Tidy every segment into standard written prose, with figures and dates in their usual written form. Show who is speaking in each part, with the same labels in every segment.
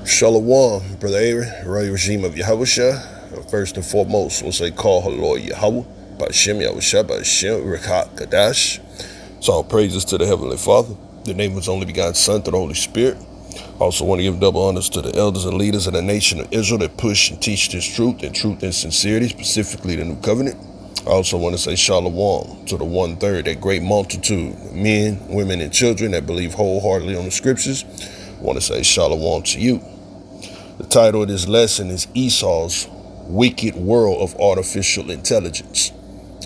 Speaker 1: Shalom, Brother Aaron, Royal Regime of Yahushua. First and foremost, we'll say, call Halor Yahweh, Bashem Yahushua, Bashem Rekat Kadash. So all praises to the Heavenly Father, the name of His only begotten Son, to the Holy Spirit. Also want to give double honors to the elders and leaders of the nation of Israel that push and teach this truth and sincerity, specifically the New Covenant. I also want to say shalom to the 1/3, that great multitude of men, women, and children that believe wholeheartedly on the scriptures. I want to say shalom to you. The title of this lesson is Esau's Wicked World of Artificial Intelligence.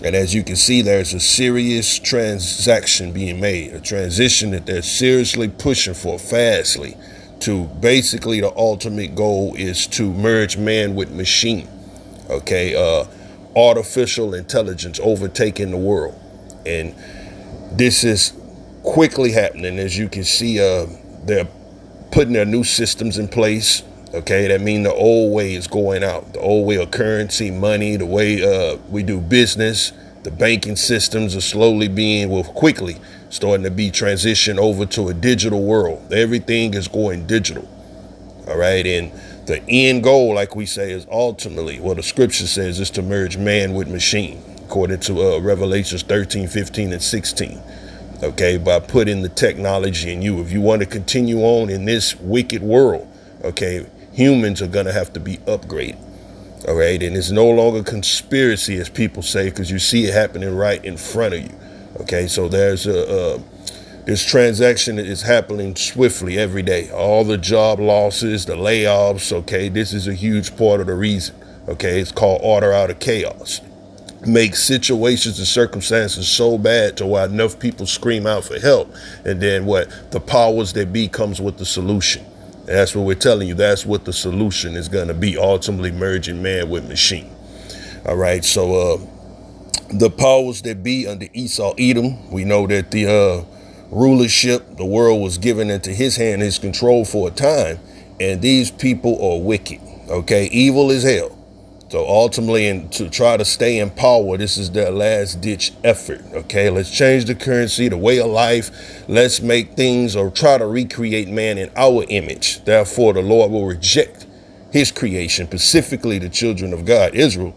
Speaker 1: And as you can see, there's a serious transaction being made, a transition that they're seriously pushing for fastly to basically the ultimate goal is to merge man with machine. Artificial intelligence overtaking the world. And this is quickly happening. As you can see, they're putting their new systems in place. Okay, that means the old way is going out. The old way of currency, money, the way we do business, the banking systems are slowly quickly starting to be transitioned over to a digital world. Everything is going digital. All right, and the end goal, like we say, is ultimately, the scripture says, is to merge man with machine, according to Revelations 13, 15, and 16. Okay, by putting the technology in you. If you want to continue on in this wicked world, okay, humans are going to have to be upgraded. All right. And it's no longer conspiracy, as people say, because you see it happening right in front of you. OK, so there's this transaction is happening swiftly every day. All the job losses, the layoffs. OK, this is a huge part of the reason. OK, it's called order out of chaos. Make situations and circumstances so bad to where enough people scream out for help. And then the powers that be comes with the solution. And that's what we're telling you. That's what the solution is going to be, ultimately merging man with machine. All right. So the powers that be under Esau, Edom, we know that the rulership, the world was given into his hand, his control for a time. And these people are wicked. OK, evil as hell. So ultimately, and to try to stay in power, this is their last ditch effort. OK, let's change the currency, the way of life. Let's make things or try to recreate man in our image. Therefore, the Lord will reject his creation, specifically the children of God, Israel,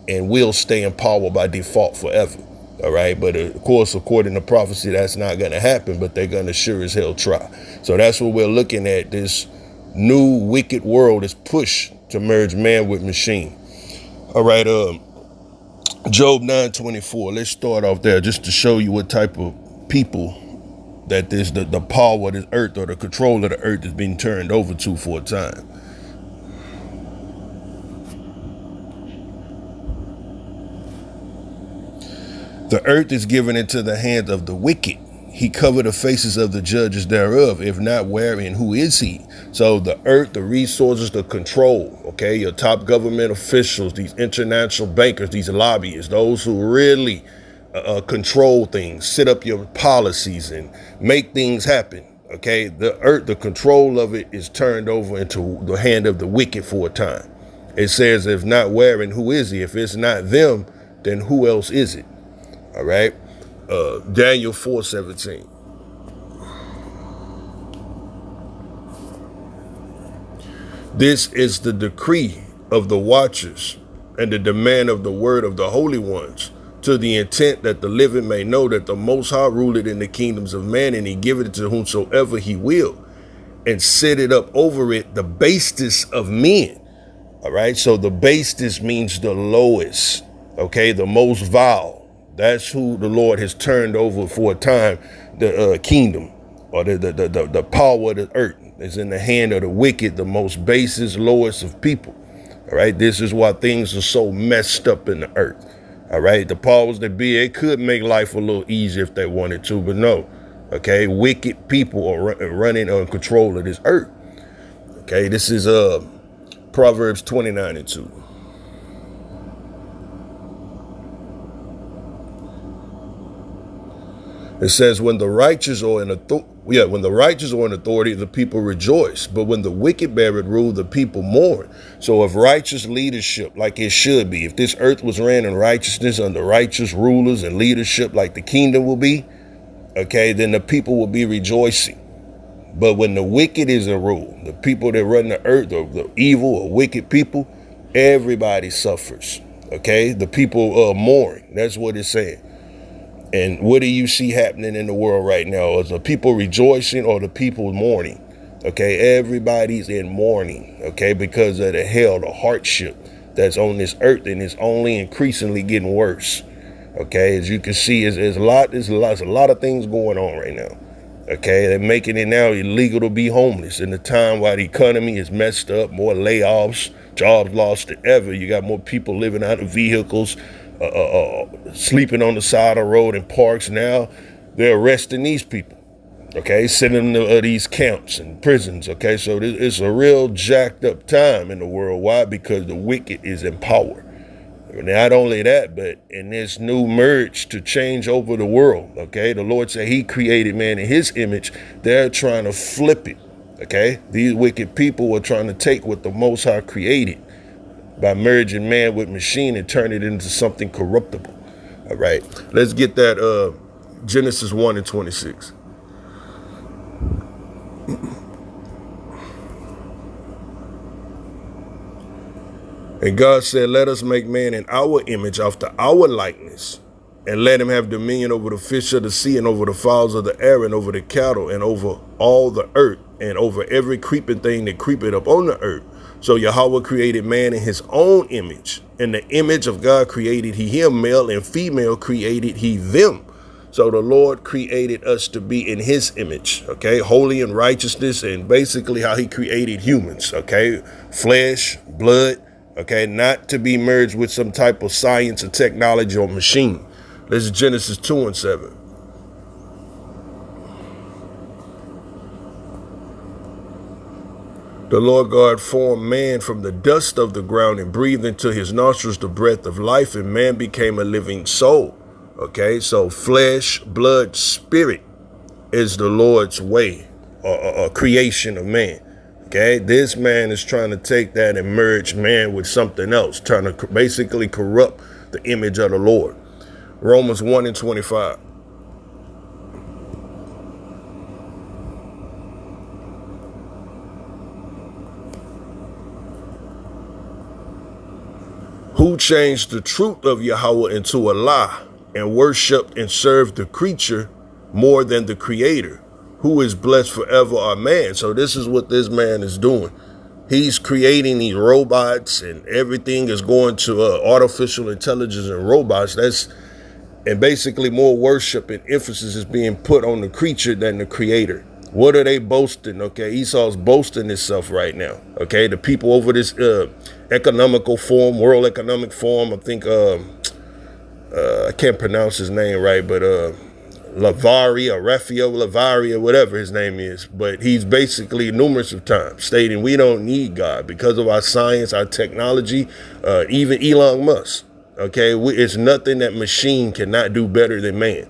Speaker 1: and will stay in power by default forever. All right. But of course, according to prophecy, that's not going to happen. But they're going to sure as hell try. So that's what we're looking at. This new wicked world is pushed to merge man with machine. All right, Job 9:24. Let's start off there just to show you what type of people that this the power of this earth or the control of the earth is being turned over to for a time. The earth is given into the hand of the wicked. He covered the faces of the judges thereof. If not, wherein, who is he? So the earth, the resources, the control, okay, your top government officials, these international bankers, these lobbyists, those who really control things, set up your policies and make things happen. Okay, the earth, the control of it is turned over into the hand of the wicked for a time. It says, if not, wherein, who is he? If it's not them, then who else is it? All right. Daniel 4:17. This is the decree of the watchers and the demand of the word of the holy ones, to the intent that the living may know that the Most High ruleth in the kingdoms of man, and he giveth it to whomsoever he will, and set it up over it the basest of men. All right. So the basest means the lowest. Okay. The most vile. That's who the Lord has turned over for a time. The kingdom or the power of the earth is in the hand of the wicked, the most basest, lowest of people. All right. This is why things are so messed up in the earth. All right. The powers that be, it could make life a little easier if they wanted to, but no. OK, wicked people are running on control of this earth. OK, this is Proverbs 29:2. It says, when the righteous are in authority, the people rejoice. But when the wicked bear it rule, the people mourn. So if righteous leadership, like it should be, if this earth was ran in righteousness under righteous rulers and leadership like the kingdom will be, okay, then the people will be rejoicing. But when the wicked is in rule, the people that run the earth, the evil or wicked people, everybody suffers. Okay, the people mourn. That's what it's saying. And what do you see happening in the world right now? Is the people rejoicing or the people mourning? Okay, everybody's in mourning. Okay, because of the hell, the hardship that's on this earth, and it's only increasingly getting worse. Okay, as you can see, there's a lot of things going on right now. Okay, they're making it now illegal to be homeless in the time while the economy is messed up, more layoffs, jobs lost than ever. You got more people living out of vehicles, sleeping on the side of the road in parks. Now they're arresting these people. Okay, sending them to these camps and prisons. Okay, so it's a real jacked up time in the world. Why? Because the wicked is in power. Not only that, but in this new merge to change over the world, okay? The Lord said he created man in his image. They're trying to flip it, okay? These wicked people are trying to take what the Most High created by merging man with machine and turn it into something corruptible, all right? Let's get that Genesis 1:26. And God said, let us make man in our image after our likeness, and let him have dominion over the fish of the sea, and over the fowls of the air, and over the cattle, and over all the earth, and over every creeping thing that creepeth up on the earth. So Yahweh created man in his own image. In the image of God created he him, male and female created he them. So the Lord created us to be in his image, okay? Holy in righteousness, and basically how he created humans, okay? Flesh, blood, okay, not to be merged with some type of science or technology or machine. This is Genesis 2:7. The Lord God formed man from the dust of the ground and breathed into his nostrils the breath of life, and man became a living soul. Okay, so flesh, blood, spirit is the Lord's way, or creation of man. Okay, this man is trying to take that and merge man with something else, trying to basically corrupt the image of the Lord. Romans 1:25. Who changed the truth of Yahweh into a lie, and worshiped and served the creature more than the creator, who is blessed forever, amen. So this is what this man is doing. He's creating these robots, and everything is going to artificial intelligence and robots. And basically more worship and emphasis is being put on the creature than the creator. What are they boasting? Okay, Esau's boasting himself right now. Okay, the people over this economical forum, World Economic Forum, I think, I can't pronounce his name right, but Raphael Lavaria, whatever his name is, but he's basically numerous of times stating we don't need God because of our science, our technology, even Elon Musk. Okay, it's nothing that machine cannot do better than man.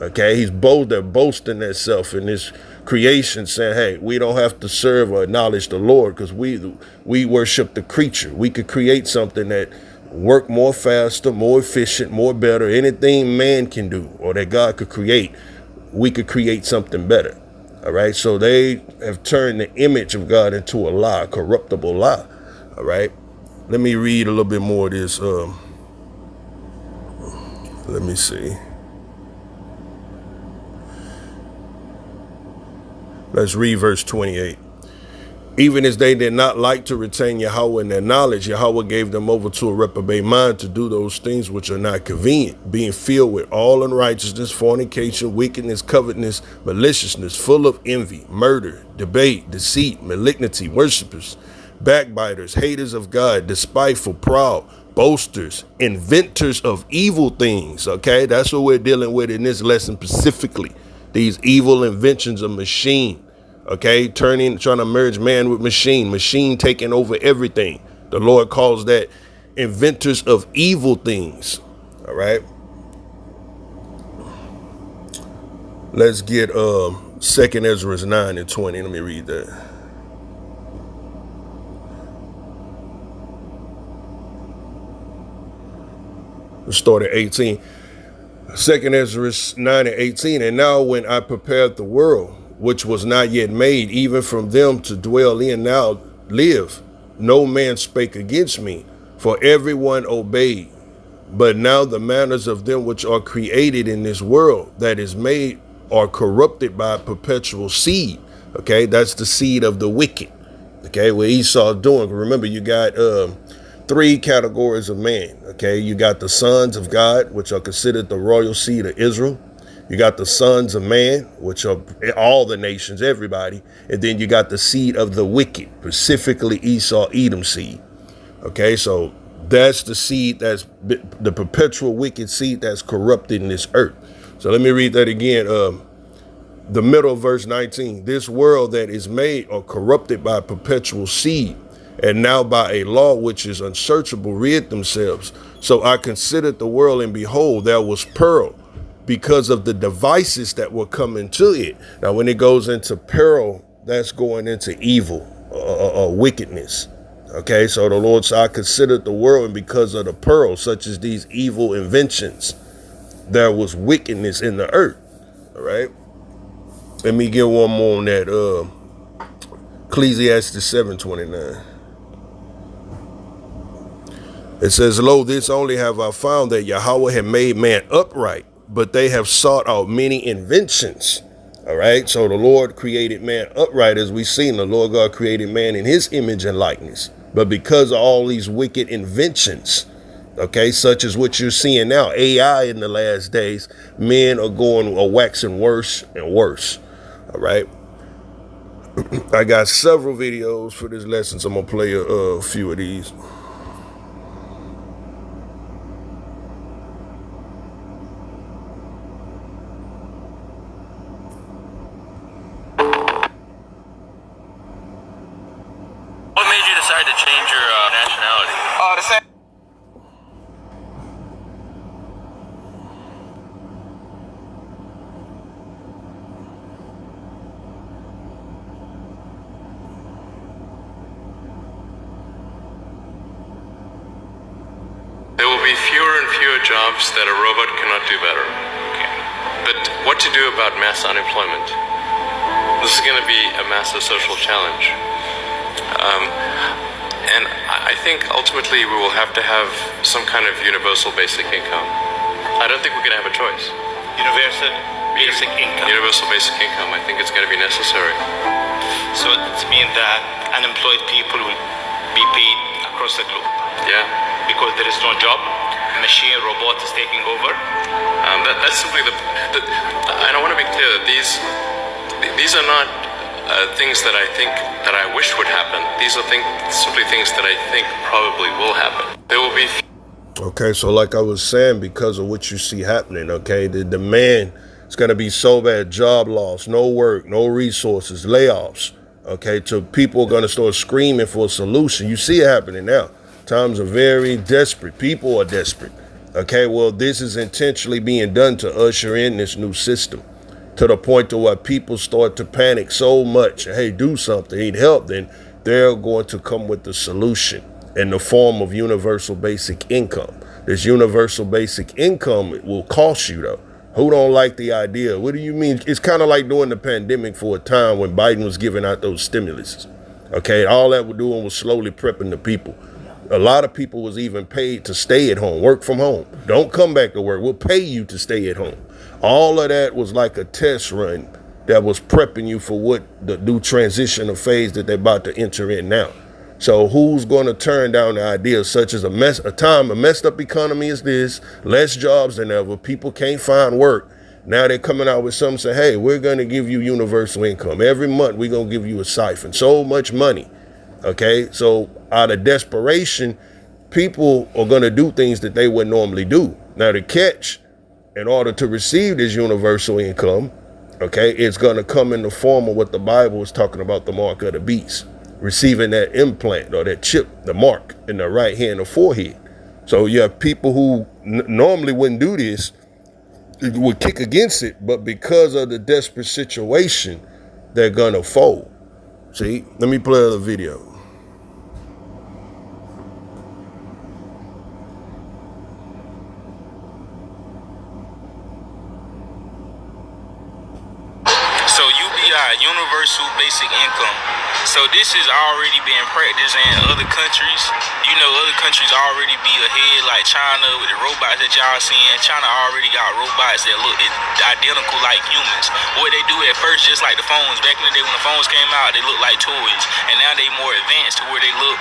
Speaker 1: Okay, they're boasting themselves in this creation, saying, hey, we don't have to serve or acknowledge the Lord because we worship the creature. We could create something that work more faster, more efficient, more better. Anything man can do or that God could create, we could create something better. All right, so they have turned the image of God into a lie, a corruptible lie. All right, let me read a little bit more of this. Let me see. Let's read verse 28. Even as they did not like to retain Yahweh in their knowledge, Yahweh gave them over to a reprobate mind to do those things which are not convenient, being filled with all unrighteousness, fornication, wickedness, covetousness, maliciousness, full of envy, murder, debate, deceit, malignity, worshipers, backbiters, haters of God, despiteful, proud, boasters, inventors of evil things. Okay, that's what we're dealing with in this lesson specifically. These evil inventions of machine. Okay, trying to merge man with machine taking over everything. The Lord calls that inventors of evil things. All right. Let's get 2nd Ezra 9:20. Let me read that. Let's start at 18. 2nd Ezra 9:18. And now when I prepared the world, which was not yet made, even from them to dwell in now live. No man spake against me, for everyone obeyed. But now the manners of them which are created in this world that is made are corrupted by perpetual seed. Okay, that's the seed of the wicked. Okay, what Esau doing. Remember, you got three categories of man. Okay, you got the sons of God, which are considered the royal seed of Israel. You got the sons of man, which are all the nations, everybody. And then you got the seed of the wicked, specifically Esau, Edom seed. Okay, so that's the seed, that's the perpetual wicked seed that's corrupted in this earth. So let me read that again. The middle of verse 19. This world that is made or corrupted by perpetual seed, and now by a law which is unsearchable rid themselves. So I considered the world, and behold, there was peril, because of the devices that were coming to it. Now, when it goes into peril, that's going into evil, wickedness. Okay, so the Lord said, I considered the world, and because of the pearl, such as these evil inventions, there was wickedness in the earth. All right. Let me get one more on that. Ecclesiastes 7:29. It says, lo, this only have I found, that Yahweh had made man upright, but they have sought out many inventions. All right. So the Lord created man upright, as we've seen. The Lord God created man in his image and likeness. But because of all these wicked inventions, okay, such as what you're seeing now, AI in the last days, men are waxing worse and worse. All right. I got several videos for this lesson, so I'm going to play a few of these.
Speaker 2: What made you decide to change your nationality?
Speaker 3: The same.
Speaker 2: There will be fewer and fewer jobs that a robot cannot do better. Okay. But what to do about mass unemployment? This is going to be a massive social challenge. And I think ultimately we will have to have some kind of universal basic income. I don't think we're going to have a choice.
Speaker 3: Universal basic income.
Speaker 2: Universal basic income, I think it's going to be necessary.
Speaker 3: So it means that unemployed people will be paid across the globe.
Speaker 2: Yeah.
Speaker 3: Because there is no job, machine, robot is taking over.
Speaker 2: That's simply and I want to be clear that these are not things that I think that I wish would happen. These are simply things that I think probably will happen. There will be.
Speaker 1: Okay, so like I was saying, because of what you see happening, okay, the demand is going to be so bad, job loss, no work, no resources, layoffs, okay, so people are going to start screaming for a solution. You see it happening now. Times are very desperate. People are desperate. Okay, well, this is intentionally being done to usher in this new system, to the point to where people start to panic so much. Hey, do something, need help. Then they're going to come with the solution in the form of universal basic income. This universal basic income will cost you, though. Who don't like the idea? What do you mean? It's kind of like during the pandemic for a time when Biden was giving out those stimuluses. Okay, all that we're doing was slowly prepping the people. A lot of people was even paid to stay at home, work from home. Don't come back to work. We'll pay you to stay at home. All of that was like a test run that was prepping you for what the new transitional phase that they're about to enter in now. So who's going to turn down the ideas such as a messed up economy is this, less jobs than ever, people can't find work. Now they're coming out with something saying, hey, we're going to give you universal income. Every month we're going to give you a siphon, so much money. Okay, so out of desperation, people are going to do things that they wouldn't normally do. Now the catch, in order to receive this universal income, okay, it's going to come in the form of what the Bible is talking about, the mark of the beast, receiving that implant or that chip, the mark in the right hand or forehead. So you have people who normally wouldn't do this, would kick against it, but because of the desperate situation, they're going to fold. See, let me play the video.
Speaker 3: So UBI basic income. So this is already being practiced in other countries. You know, other countries already be ahead, like China with the robots that y'all seeing. China already got robots that look identical like humans. What they do at first, just like the phones. Back in the day when the phones came out, they looked like toys. And now they more advanced to where they look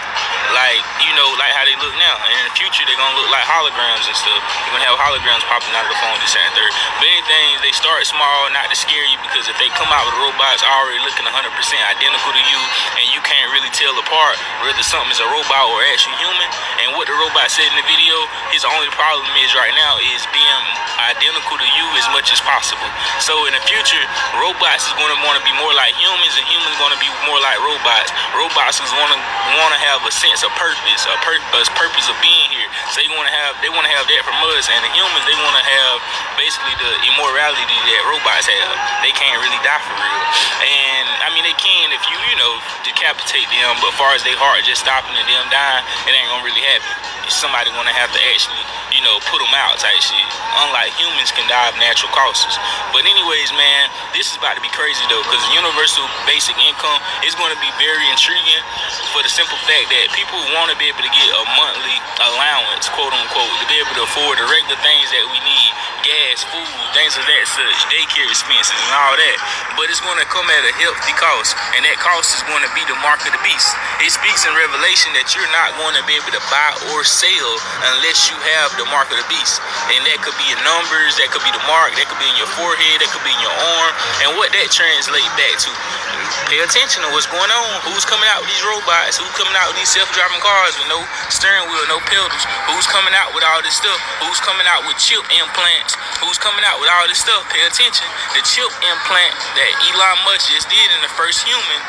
Speaker 3: like, you know, like how they look now. And in the future, they're going to look like holograms and stuff. You're going to have holograms popping out of the phone, this and third. But anything, they start small, not to scare you, because if they come out with robots already looking 100% identical to you, and you can't really tell apart whether something is a robot or actually human. And what the robot said in the video, his only problem is right now is being identical to you as much as possible. So in the future, robots is going to want to be more like humans, and humans going to be more like robots. Robots is going to want to have a sense of purpose, a purpose of being here. So they want to have that from us, and the humans, they want to have basically the immorality that robots have. They can't really die for real. And I mean, they can if you decapitate them, but as far as their heart just stopping and them dying, it ain't gonna really happen. Somebody gonna have to actually, put them out type shit. Unlike humans can die of natural causes. But anyways, man, this is about to be crazy though, because universal basic income is going to be very intriguing for the simple fact that people want to be able to get a monthly allowance, quote unquote, to be able to afford the regular things that we need, gas, food, things of that such, daycare expenses and all that. But it's going to come at a healthy cost, and that cost is going to be the mark of the beast. It speaks in Revelation that you're not going to be able to buy or sell unless you have the mark of the beast. And that could be in numbers, that could be the mark, that could be in your forehead, that could be in your arm. And what that translates back to, pay attention to what's going on. Who's coming out with these robots? Who's coming out with these self-driving cars with no steering wheel, no pedals? Who's coming out with all this stuff? Who's coming out with chip implants? Who's coming out with all this stuff? Pay attention. The chip implant that Elon Musk just did in the first human,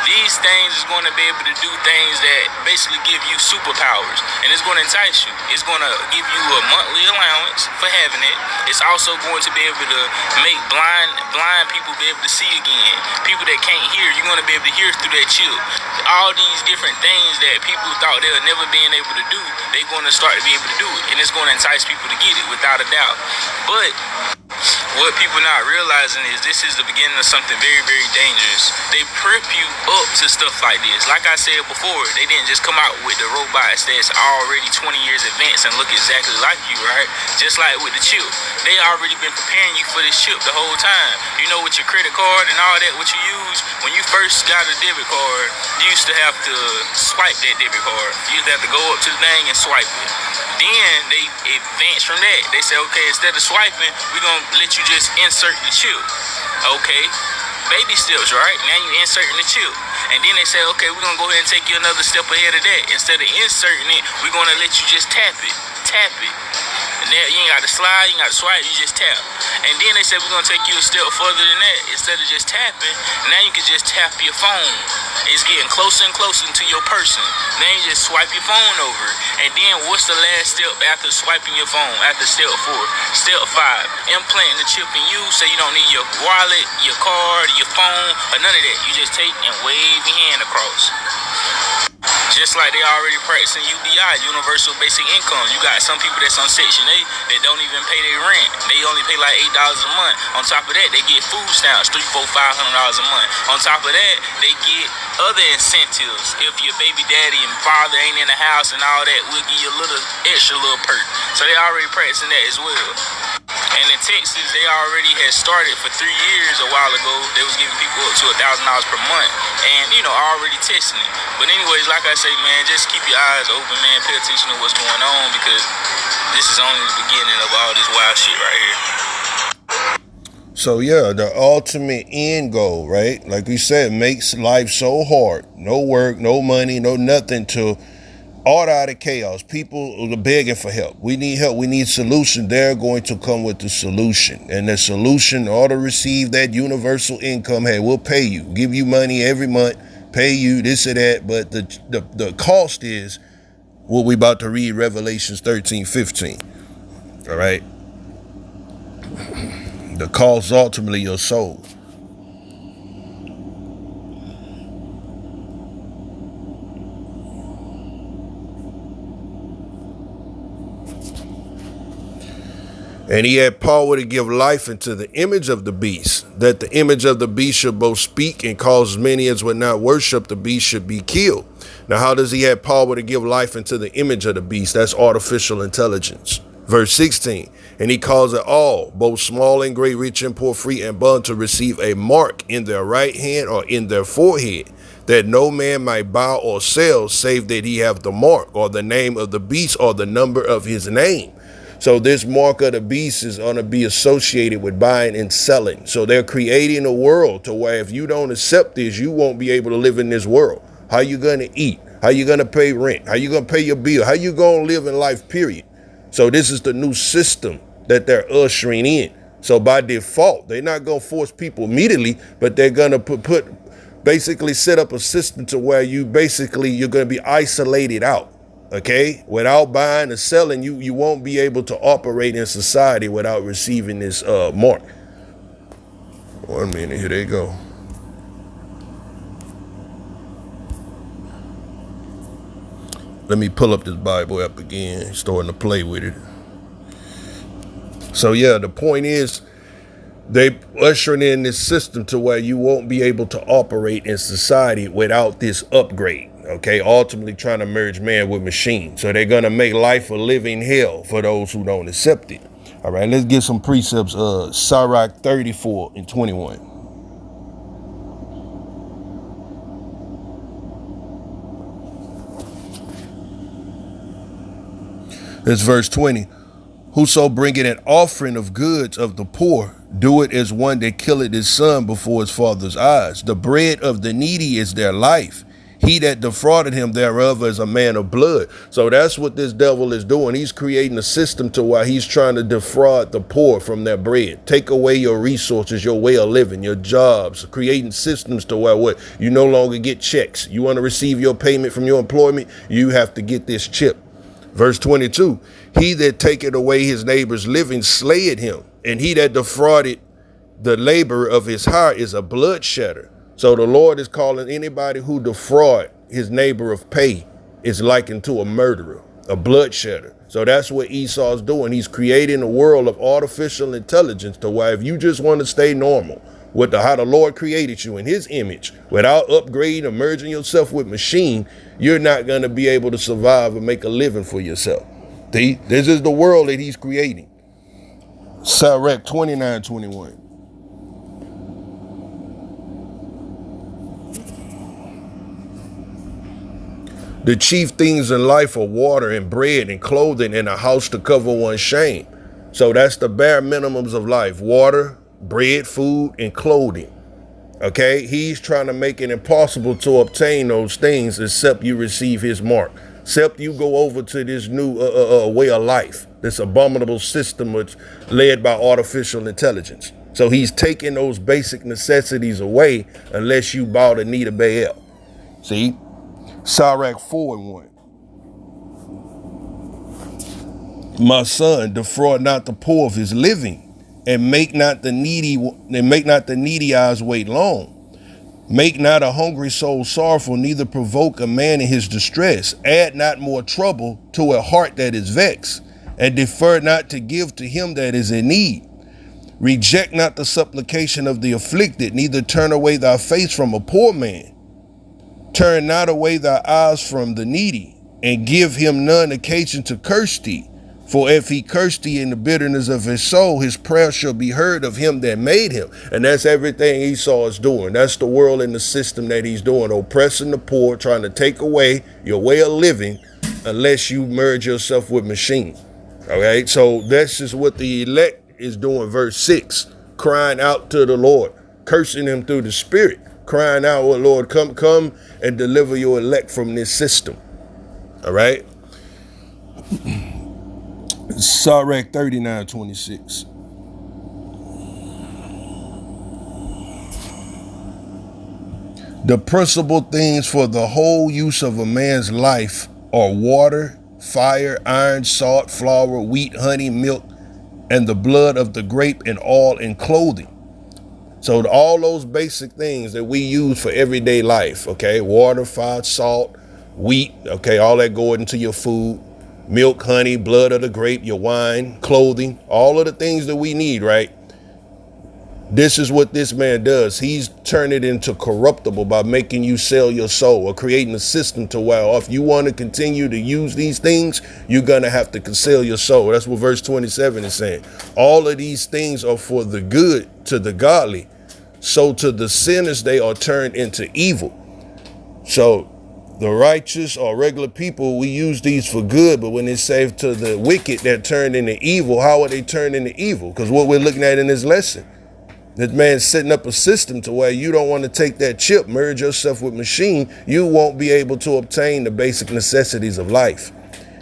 Speaker 3: these things is going to be able to do things that basically give you superpowers. And it's going to entice you. It's going to give you a monthly allowance for having it. It's also going to be able to make blind people be able to see again. People that can't hear, you're going to be able to hear through that chip. All these different things that people thought they were never being able to do, they're going to start to be able to do it. And it's going to entice people to get it, without a doubt. But what people not realizing is this is the beginning of something very, very dangerous. They prep you up to stuff like this. Like I said before, they didn't just come out with the robots that's already 20 years advanced and look exactly like you, right? Just like with the chip. They already been preparing you for this chip the whole time. You know, with your credit card and all that, what you use, when you first got a debit card, you used to have to swipe that debit card. You used to have to go up to the thing and swipe it. Then they advanced from that. They said, okay, instead of swiping, we're going to let you just insert the chip. Okay, baby steps, right? Now you inserting the chip. And then they say, okay, we're going to go ahead and take you another step ahead of that. Instead of inserting it, we're going to let you just tap it. Tap it. And now you ain't got to slide, you ain't got to swipe, you just tap. And then they said, we're going to take you a step further than that. Instead of just tapping, now you can just tap your phone. It's getting closer and closer to your person. Then you just swipe your phone over. And then what's the last step after swiping your phone? After step 4. Step 5. Implanting the chip in you so you don't need your wallet, your card, your phone, or none of that. You just take and wave your hand across. Just like they already practicing UBI, Universal Basic Income. You got some people that's on Section 8 that don't even pay their rent. They only pay like $8 a month. On top of that, they get food stamps, $300, $400, $500 a month. On top of that, they get other incentives. If your baby daddy and father ain't in the house and all that, we'll give you a little extra little perk. So they already practicing that as well. And in Texas, they already had started for 3 years a while ago. They was giving people up to $1,000 per month, and already testing it. But anyways, like I say, man, just keep your eyes open, man. Pay attention to what's going on, because this is only the beginning of all this wild shit right here.
Speaker 1: So yeah, the ultimate end goal, right? Like we said, makes life so hard. No work, no money, no nothing to order out of chaos. People are begging for help. We need help. We need solution. They're going to come with the solution. And the solution, or to receive that universal income, hey, we'll pay you. Give you money every month. Pay you this or that. But the cost is what we about to read, Revelations 13:15. All right. The cost is ultimately your soul. And he had power to give life into the image of the beast, that the image of the beast should both speak and cause many as would not worship the beast should be killed. Now, how does he have power to give life into the image of the beast? That's artificial intelligence. Verse 16, and he caused all, both small and great, rich and poor, free and bond, to receive a mark in their right hand or in their forehead, that no man might buy or sell, save that he have the mark or the name of the beast or the number of his name. So this mark of the beast is going to be associated with buying and selling. So they're creating a world to where if you don't accept this, you won't be able to live in this world. How you going to eat? How you going to pay rent? How you going to pay your bill? How you going to live in life, period? So this is the new system that they're ushering in. So by default, they're not going to force people immediately, but they're going to basically set up a system to where you're going to be isolated out. Okay, without buying or selling, you won't be able to operate in society without receiving this mark. 1 minute, here they go. Let me pull up this Bible app again, starting to play with it. So yeah, the point is, they ushering in this system to where you won't be able to operate in society without this upgrade. Okay, ultimately trying to merge man with machine. So they're going to make life a living hell for those who don't accept it. All right, let's get some precepts. Sirach 34 and 21. This verse 20. Whoso bringeth an offering of goods of the poor, do it as one that killeth his son before his father's eyes. The bread of the needy is their life. He that defrauded him thereof is a man of blood. So that's what this devil is doing. He's creating a system to why he's trying to defraud the poor from their bread. Take away your resources, your way of living, your jobs, creating systems to where what you no longer get checks. You want to receive your payment from your employment, you have to get this chip. Verse 22, he that taketh away his neighbor's living slayeth him, and he that defrauded the labor of his heart is a bloodshedder. So the Lord is calling anybody who defraud his neighbor of pay is likened to a murderer, a bloodshedder. So that's what Esau's doing. He's creating a world of artificial intelligence to where if you just want to stay normal with how the Lord created you in his image, without upgrading or merging yourself with machine, you're not going to be able to survive and make a living for yourself. See, this is the world that he's creating. Sirach 29:21. The chief things in life are water and bread and clothing and a house to cover one's shame. So that's the bare minimums of life: water, bread, food, and clothing. Okay, he's trying to make it impossible to obtain those things except you receive his mark, except you go over to this new way of life, this abominable system which led by artificial intelligence. So he's taking those basic necessities away unless you bow the knee to Baal. See, Sirach 4:1. My son, defraud not the poor of his living, and make not the needy eyes wait long. Make not a hungry soul sorrowful, neither provoke a man in his distress. Add not more trouble to a heart that is vexed, and defer not to give to him that is in need. Reject not the supplication of the afflicted, neither turn away thy face from a poor man. Turn not away thy eyes from the needy, and give him none occasion to curse thee. For if he curse thee in the bitterness of his soul, his prayer shall be heard of him that made him. And that's everything Esau is doing. That's the world and the system that he's doing, oppressing the poor, trying to take away your way of living unless you merge yourself with machine. Okay, so this is what the elect is doing. Verse 6, crying out to the Lord, cursing him through the spirit, crying out, oh Lord, come and deliver your elect from this system. All right. Sirach 39:26. The principal things for the whole use of a man's life are water, fire, iron, salt, flour, wheat, honey, milk, and the blood of the grape, and oil, and clothing. So all those basic things that we use for everyday life, okay, water, fire, salt, wheat, okay, all that going into your food, Milk, honey, blood of the grape, your wine, clothing, all of the things that we need, right? This is what this man does. He's turned it into corruptible by making you sell your soul, or creating a system to where if you want to continue to use these things, you're going to have to sell your soul. That's what verse 27 is saying. All of these things are for the good to the godly. So to the sinners, they are turned into evil. So the righteous or regular people, we use these for good, but when it's saved to the wicked, they're turned into evil. How are they turned into evil? Because what we're looking at in this lesson, this man's setting up a system to where you don't want to take that chip, merge yourself with machine, you won't be able to obtain the basic necessities of life.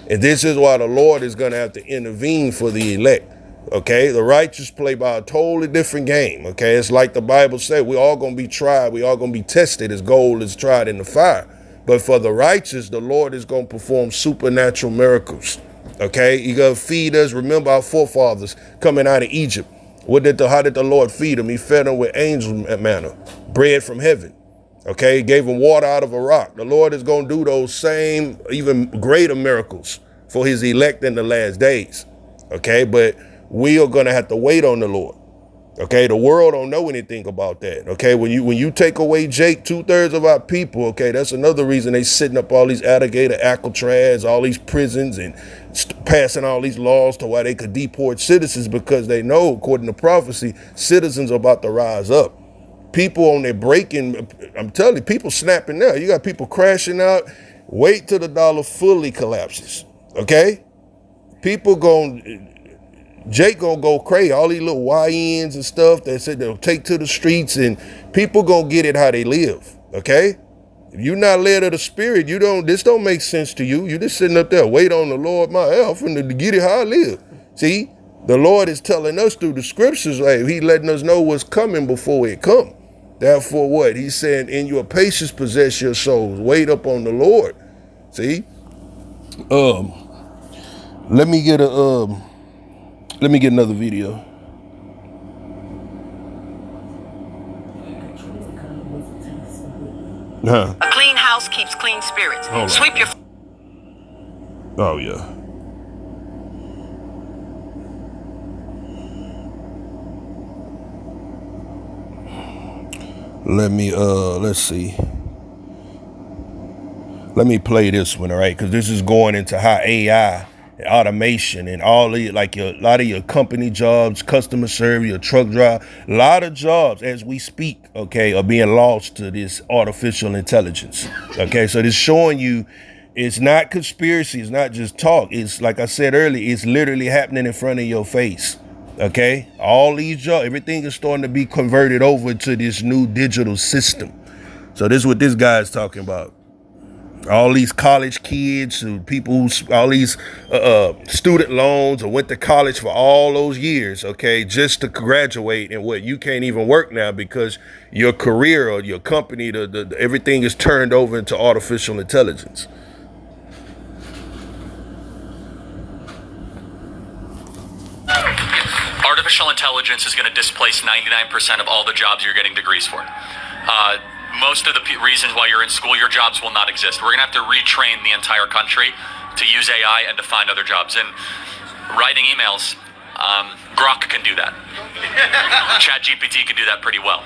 Speaker 1: And this is why the Lord is going to have to intervene for the elect. Okay, the righteous play by a totally different game. Okay, it's like the Bible said, we're all going to be tried. We're all going to be tested as gold is tried in the fire. But for the righteous, the Lord is going to perform supernatural miracles. Okay, He's going to feed us. Remember our forefathers coming out of Egypt. How did the Lord feed them? He fed them with angel manna, bread from heaven. Okay, He gave them water out of a rock. The Lord is going to do those same, even greater miracles for His elect in the last days. Okay, but we are going to have to wait on the Lord. Okay, the world don't know anything about that. Okay, when you take away Jake, 2/3 of our people, okay, that's another reason they setting up all these alligator Alcatraz, all these prisons, and passing all these laws to why they could deport citizens, because they know, according to prophecy, citizens are about to rise up. People on their breaking, I'm telling you, people snapping now. You got people crashing out. Wait till the dollar fully collapses. Okay, people going. Jake gonna go crazy. All these little YNs and stuff that said they'll take to the streets, and people gonna get it how they live. Okay, if you're not led of the Spirit, this don't make sense to you. You just sitting up there, wait on the Lord, my help, and to get it how I live. See, the Lord is telling us through the scriptures, like He letting us know what's coming before it come. Therefore, what He's saying, in your patience possess your souls. Wait up on the Lord. See, let me get another video. Huh.
Speaker 4: A clean house keeps clean spirits. Sweep your...
Speaker 1: Oh, yeah. Let's see. Let me play this one, all right? Because this is going into how AI, automation, and all of a lot of your company jobs, customer service, your truck drive, a lot of jobs as we speak, okay, are being lost to this artificial intelligence. Okay, so this showing you it's not conspiracy, it's not just talk. It's like I said earlier, it's literally happening in front of your face. Okay, all these jobs, everything is starting to be converted over to this new digital system. So this is what this guy is talking about. All these college kids, people, all these student loans, or went to college for all those years, okay, just to graduate, and what, you can't even work now because your career or your company, everything is turned over into artificial intelligence.
Speaker 5: Artificial intelligence is going to displace 99% of all the jobs you're getting degrees for. Most of the reasons why you're in school, your jobs will not exist. We're going to have to retrain the entire country to use AI and to find other jobs. And writing emails, Grok can do that. ChatGPT can do that pretty well.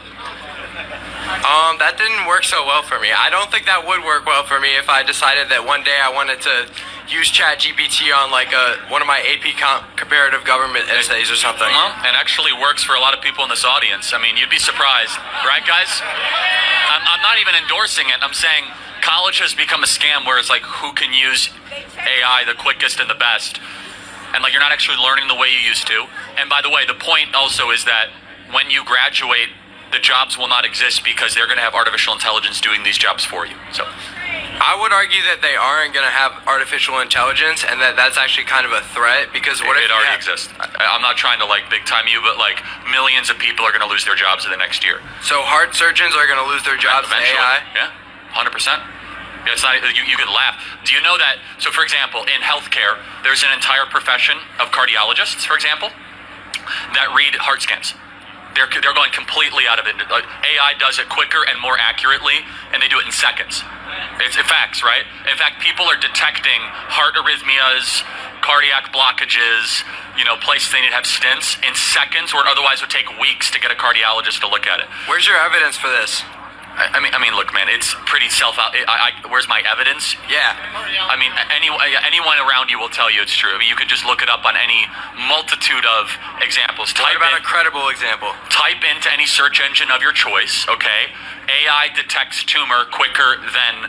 Speaker 6: That didn't work so well for me. I don't think that would work well for me if I decided that one day I wanted to use ChatGPT on like one of my AP comparative government essays or something.
Speaker 5: Well, it actually works for a lot of people in this audience. I mean, you'd be surprised, right, guys? I'm not even endorsing it. I'm saying college has become a scam where it's like, who can use AI the quickest and the best? And like, you're not actually learning the way you used to. And by the way, the point also is that when you graduate, the jobs will not exist because they're going to have artificial intelligence doing these jobs for you. So
Speaker 6: I would argue that they aren't going to have artificial intelligence, and that's actually kind of a threat, because what if
Speaker 5: it already exists? I'm not trying to like big time you, but like millions of people are going to lose their jobs in the next year.
Speaker 6: So heart surgeons are going to lose their jobs to AI?
Speaker 5: Yeah, 100%. Yeah, it's not, you could laugh. Do you know that? So for example, in healthcare, there's an entire profession of cardiologists, for example, that read heart scans. They're going completely out of it. Like, AI does it quicker and more accurately, and they do it in seconds. It's facts, right? In fact, people are detecting heart arrhythmias, cardiac blockages, places they need to have stents in seconds, where it otherwise would take weeks to get a cardiologist to look at it.
Speaker 6: Where's your evidence for this?
Speaker 5: I mean, look, man, it's pretty where's my evidence?
Speaker 6: Yeah.
Speaker 5: I mean, anyone around you will tell you it's true. I mean, you could just look it up on any multitude of examples.
Speaker 6: What about a credible example?
Speaker 5: Type into any search engine of your choice, okay? AI detects tumor quicker than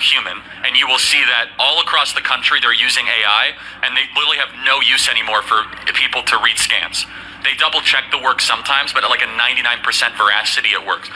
Speaker 5: human, and you will see that all across the country they're using AI, and they literally have no use anymore for people to read scans. They double check the work sometimes, but at like a 99% veracity it works.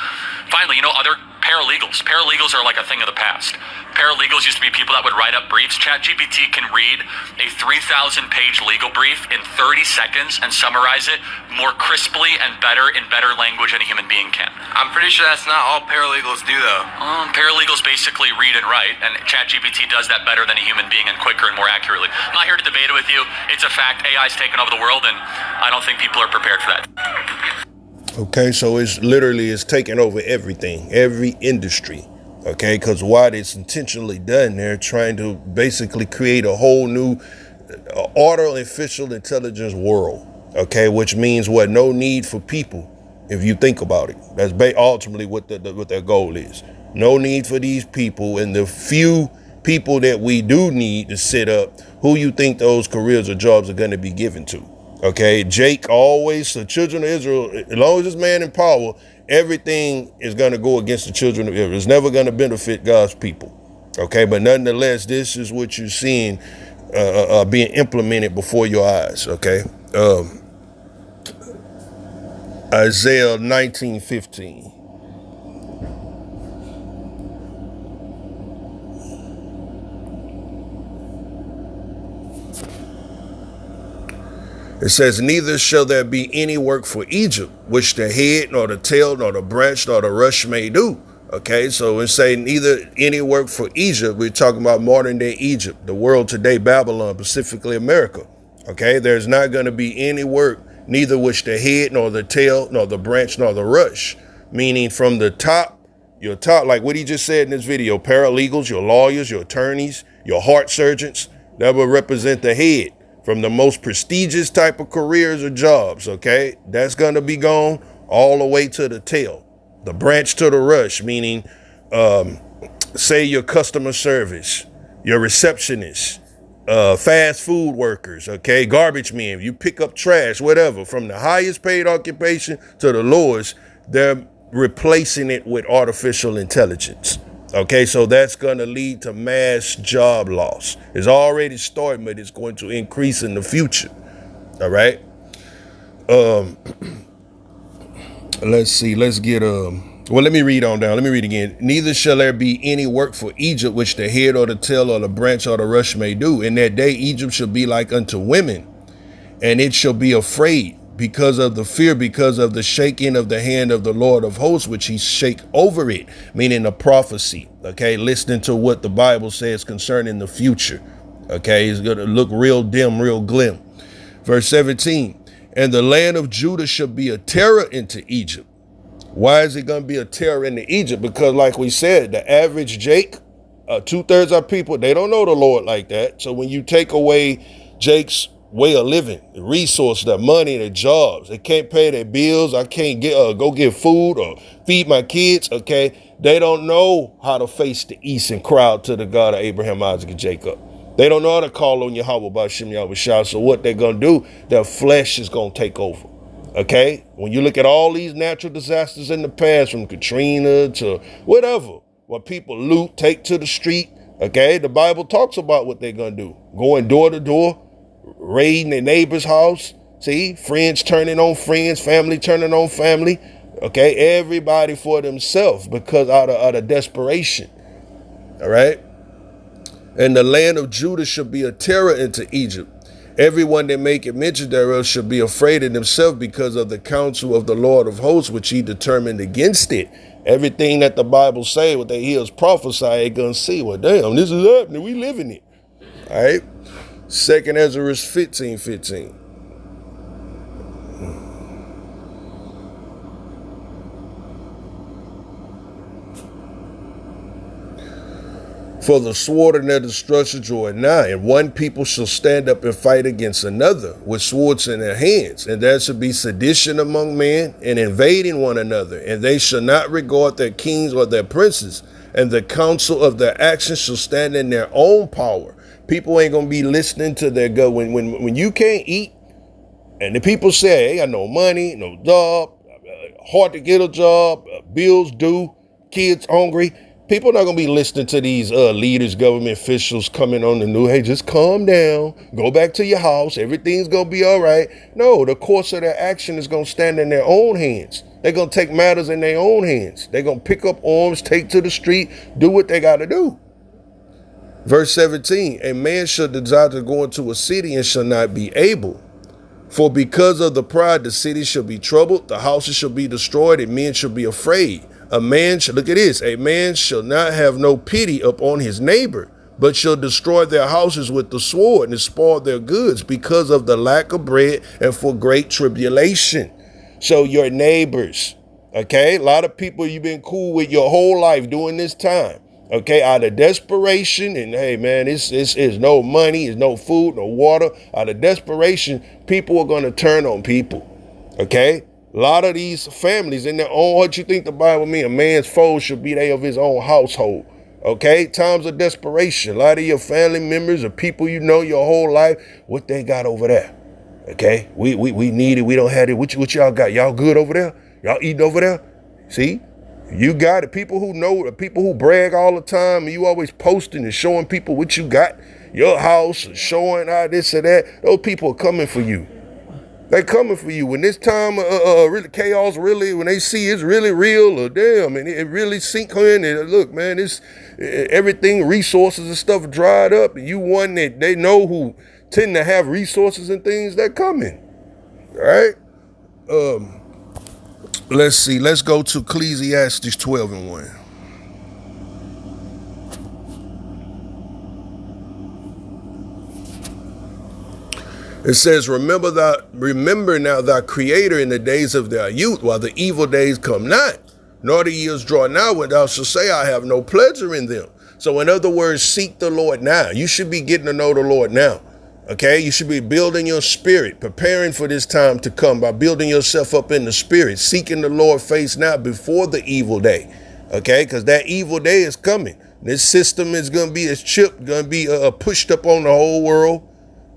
Speaker 5: Finally, other paralegals. Paralegals are like a thing of the past. Paralegals used to be people that would write up briefs. ChatGPT can read a 3,000-page legal brief in 30 seconds and summarize it more crisply and in better language than a human being can.
Speaker 6: I'm pretty sure that's not all paralegals do, though.
Speaker 5: Paralegals basically read and write, and ChatGPT does that better than a human being and quicker and more accurately. I'm not here to debate it with you. It's a fact. AI's taken over the world, and I don't think people are prepared for that.
Speaker 1: Okay, so it's taking over everything, every industry. Okay, because what it's intentionally done, they're trying to basically create a whole new artificial intelligence world. Okay, which means what? No need for people. If you think about it, that's ultimately what their goal is. No need for these people, and the few people that we do need to set up, who you think those careers or jobs are going to be given to? Okay, Jake always, the children of Israel, as long as this man in power, everything is going to go against the children of Israel. It's never going to benefit God's people. Okay, but nonetheless, this is what you're seeing being implemented before your eyes. Okay, Isaiah 19:15. It says, neither shall there be any work for Egypt, which the head, nor the tail, nor the branch, nor the rush may do. Okay, so it's saying neither any work for Egypt. We're talking about modern day Egypt, the world today, Babylon, specifically America. Okay, there's not going to be any work, neither which the head, nor the tail, nor the branch, nor the rush. Meaning from the top, your top, like what he just said in this video, paralegals, your lawyers, your attorneys, your heart surgeons, that will represent the head. From the most prestigious type of careers or jobs, okay? That's going to be gone all the way to the tail. The branch to the rush, meaning, say your customer service, your receptionist, fast food workers, okay? Garbage men, you pick up trash, whatever. From the highest paid occupation to the lowest, they're replacing it with artificial intelligence. Okay, so that's going to lead to mass job loss. It's already starting, but it's going to increase in the future. All right. Let's see. Let's get let me read on down. Let me read again. Neither shall there be any work for Egypt, which the head or the tail or the branch or the rush may do. In that day, Egypt shall be like unto women, and it shall be afraid because of the fear, because of the shaking of the hand of the Lord of hosts, which he shake over it, meaning a prophecy. Okay, listening to what the Bible says concerning the future. Okay, it's going to look real dim, real glim. Verse 17, and the land of Judah shall be a terror into Egypt. Why is it going to be a terror into Egypt? Because like we said, the average Jake, 2/3 of people, they don't know the Lord like that. So when you take away Jake's way of living, the resources, the money, the jobs, they can't pay their bills. I can't go get food or feed my kids. Okay, they don't know how to face the east and cry out to the God of Abraham, Isaac, and Jacob. They don't know how to call on Yahweh B'Shem Yahweh Shah. So what they're gonna do? Their flesh is gonna take over. Okay, when you look at all these natural disasters in the past, from Katrina to whatever, what people loot, take to the street. Okay, the Bible talks about what they're gonna do: going door to door, raiding their neighbor's house. See, friends turning on friends, family turning on family. Okay, everybody for themselves, because out of desperation. All right. And the land of Judah shall be a terror into Egypt. Everyone that maketh mention thereof shall be afraid of himself, because of the counsel of the Lord of hosts, which he determined against it. Everything that the Bible say, what they hear us prophesy, they gonna see, well, damn, this is happening. We live in it. All right. 2 Ezra 15:15. For the sword and their destruction draw nigh, and one people shall stand up and fight against another with swords in their hands, and there shall be sedition among men, and invading one another, and they shall not regard their kings or their princes, and the counsel of their actions shall stand in their own power. People ain't gonna be listening to their gut when you can't eat, and the people say, "Hey, I got no money, no job, hard to get a job, bills due, kids hungry." People not going to be listening to these leaders, government officials coming on the news. Hey, just calm down. Go back to your house. Everything's going to be all right. No, the course of their action is going to stand in their own hands. They're going to take matters in their own hands. They're going to pick up arms, take to the street, do what they got to do. Verse 17, a man shall desire to go into a city and shall not be able. For because of the pride, the city shall be troubled, the houses shall be destroyed, and men shall be afraid. A man shall, look at this, a man shall not have no pity upon his neighbor, but shall destroy their houses with the sword and spoil their goods because of the lack of bread and for great tribulation. So your neighbors, okay, a lot of people you've been cool with your whole life during this time, okay, out of desperation, and hey man, it's no money, it's no food, no water. Out of desperation, people are going to turn on people, okay? A lot of these families in their own, what you think the Bible mean? A man's foe should be they of his own household. Okay, times of desperation. A lot of your family members or people you know your whole life, what they got over there? Okay, we need it. We don't have it. What y'all got? Y'all good over there? Y'all eating over there? See, you got it. People who know, people who brag all the time, and you always posting and showing people what you got, your house, showing how this or that. Those people are coming for you. They coming for you when this time really chaos really, when they see it's really real, or damn, and it really sink in. And look, man, it's everything, resources and stuff dried up, and you one that they know who tend to have resources and things that coming. All right. Let's see. Let's go to Ecclesiastes 12:1. It says, remember now thy creator in the days of thy youth, while the evil days come not, nor the years draw nigh, when thou shalt say, I have no pleasure in them. So in other words, seek the Lord now. You should be getting to know the Lord now. Okay, you should be building your spirit, preparing for this time to come by building yourself up in the spirit, seeking the Lord face now before the evil day. Okay, because that evil day is coming. This system is going to be, this chip going to be pushed up on the whole world.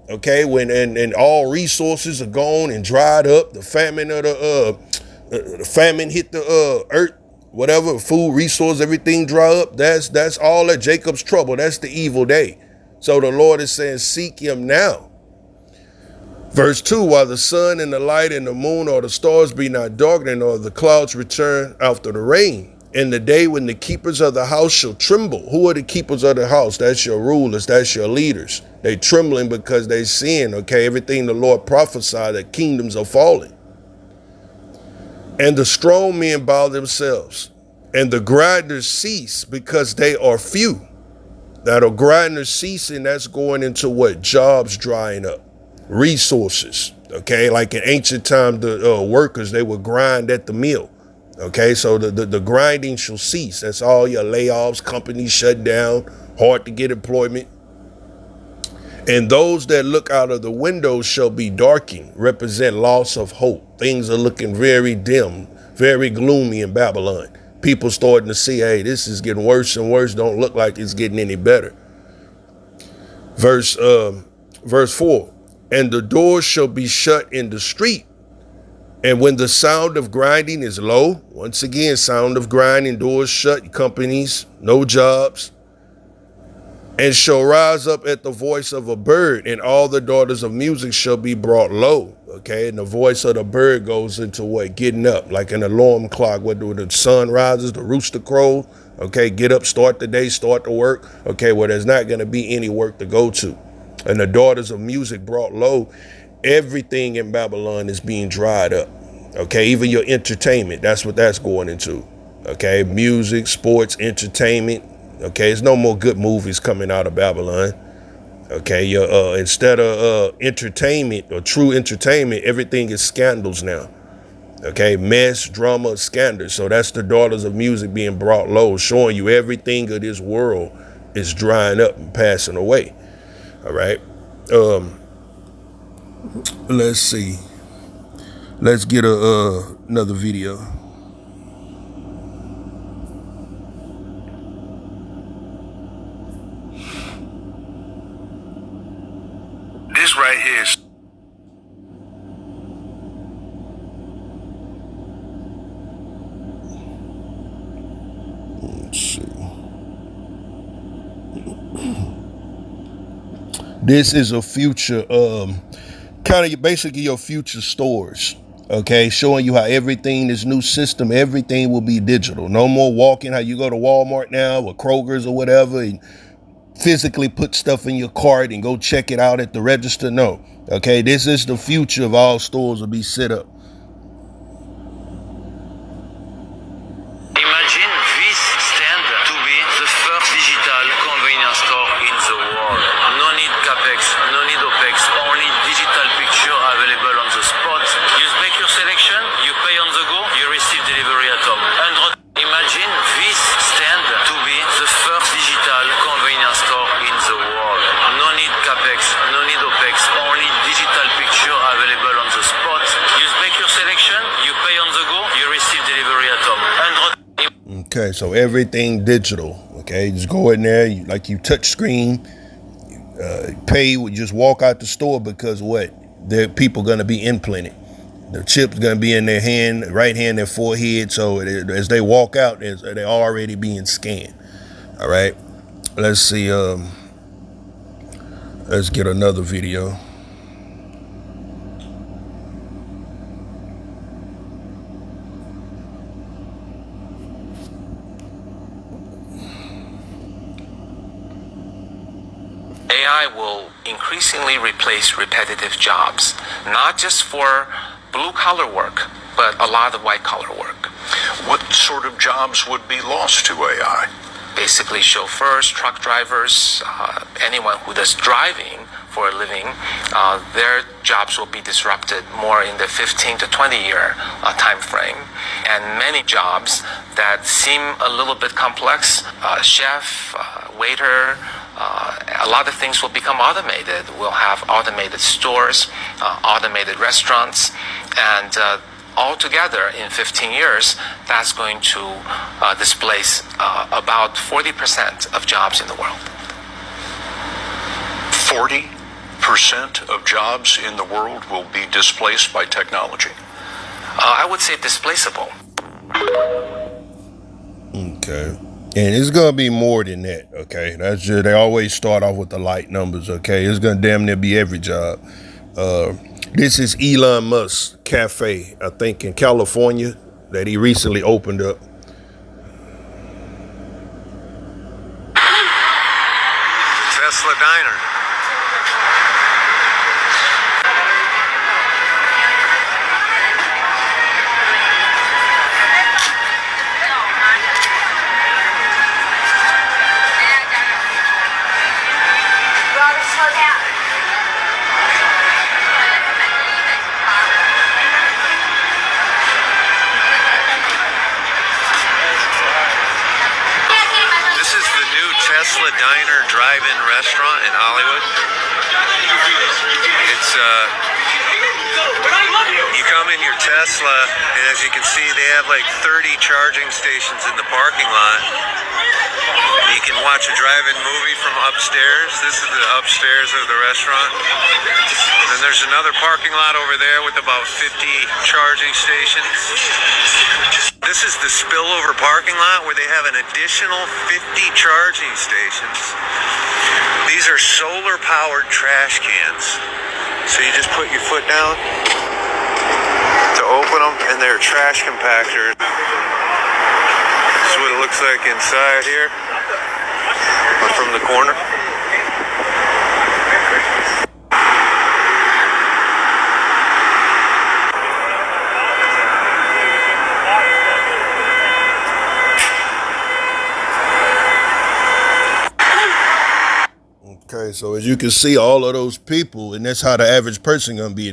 Speaker 1: Okay, when and all resources are gone and dried up, the famine of the famine hit the earth, whatever, food, resource, everything dry up. That's all that Jacob's trouble. That's the evil day. So the Lord is saying, seek him now. Verse 2, while the sun and the light and the moon or the stars be not darkened, or the clouds return after the rain. In the day when the keepers of the house shall tremble. Who are the keepers of the house? That's your rulers. That's your leaders. They trembling because they seeing, okay, everything the Lord prophesied, that kingdoms are falling. And the strong men bow themselves, and the grinders cease because they are few. Now the grinders ceasing, that's going into what? Jobs drying up, resources. Okay, like in ancient time, the workers, they would grind at the mill. Okay, so the grinding shall cease. That's all your layoffs, companies shut down, hard to get employment. And those that look out of the windows shall be darkened, represent loss of hope. Things are looking very dim, very gloomy in Babylon. People starting to see, hey, this is getting worse and worse. Don't look like it's getting any better. Verse 4, and the doors shall be shut in the street. And when the sound of grinding is low, once again, sound of grinding, doors shut, companies, no jobs, and shall rise up at the voice of a bird, and all the daughters of music shall be brought low. Okay, and the voice of the bird goes into what? Getting up, like an alarm clock, when the sun rises, the rooster crows. Okay, get up, start the day, start the work. Okay, well, there's not going to be any work to go to. And the daughters of music brought low. Everything in Babylon is being dried up. Okay, even your entertainment, that's what that's going into. Okay, music, sports, entertainment. Okay, there's no more good movies coming out of Babylon. Okay, instead of entertainment or true entertainment, everything is scandals now. Okay, mess, drama, scandals. So that's the daughters of music being brought low, showing you everything of this world is drying up and passing away. All right. Let's see. Let's get another video.
Speaker 7: This right here is
Speaker 1: this is a future, kind of basically your future stores, okay? Showing you how everything, this new system, everything will be digital. No more walking, how you go to Walmart now or Kroger's or whatever and physically put stuff in your cart and go check it out at the register. No, okay? This is the future of all stores will be set up.
Speaker 8: Imagine this stand to be the first digital convenience store in the world. No need capex, no need opex, only digital picture available on the spot. You make your selection, you pay on the go, you receive delivery at home. Imagine this stand to be the first digital convenience store in the world. No need capex, no need opex, only digital picture available on the spot. You make your selection, you pay on the go, you receive delivery at home.
Speaker 1: Okay, so everything digital. Okay, just go in there, you touch screen, pay, just walk out the store because what? The people gonna be implanted. The chip's gonna be in their hand, right hand, their forehead. So as they walk out, they're already being scanned. All right, let's see. Let's get another video.
Speaker 9: AI will increasingly replace repetitive jobs, not just for blue-collar work, but a lot of white-collar work.
Speaker 7: what sort of jobs would be lost to AI?
Speaker 9: Basically, chauffeurs, truck drivers, anyone who does driving for a living, their jobs will be disrupted more in the 15 to 20-year time frame. And many jobs that seem a little bit complex, chef, waiter, a lot of things will become automated. We'll have automated stores, automated restaurants, and altogether in 15 years, that's going to displace about 40% of jobs in the world.
Speaker 7: 40% of jobs in the world will be displaced by technology.
Speaker 9: I would say displaceable.
Speaker 1: Okay. And it's going to be more than that, okay? That's just, they always start off with the light numbers, okay? It's going to damn near be every job. This is Elon Musk's cafe, I think in California, that he recently opened up.
Speaker 10: Tesla Diner. Tesla Diner drive-in restaurant in Hollywood. It's you come in your Tesla, and as you can see, they have like 30 charging stations in the parking lot. You can watch a drive-in movie from upstairs. This is the upstairs of the restaurant. And then there's another parking lot over there with about 50 charging stations. This is the spillover parking lot where they have an additional 50 charging stations. These are solar-powered trash cans. So you just put your foot down to open them, and they're trash compactors. This is what it looks like inside here, from the corner.
Speaker 1: Okay, so as you can see, all of those people, and that's how the average person gonna be.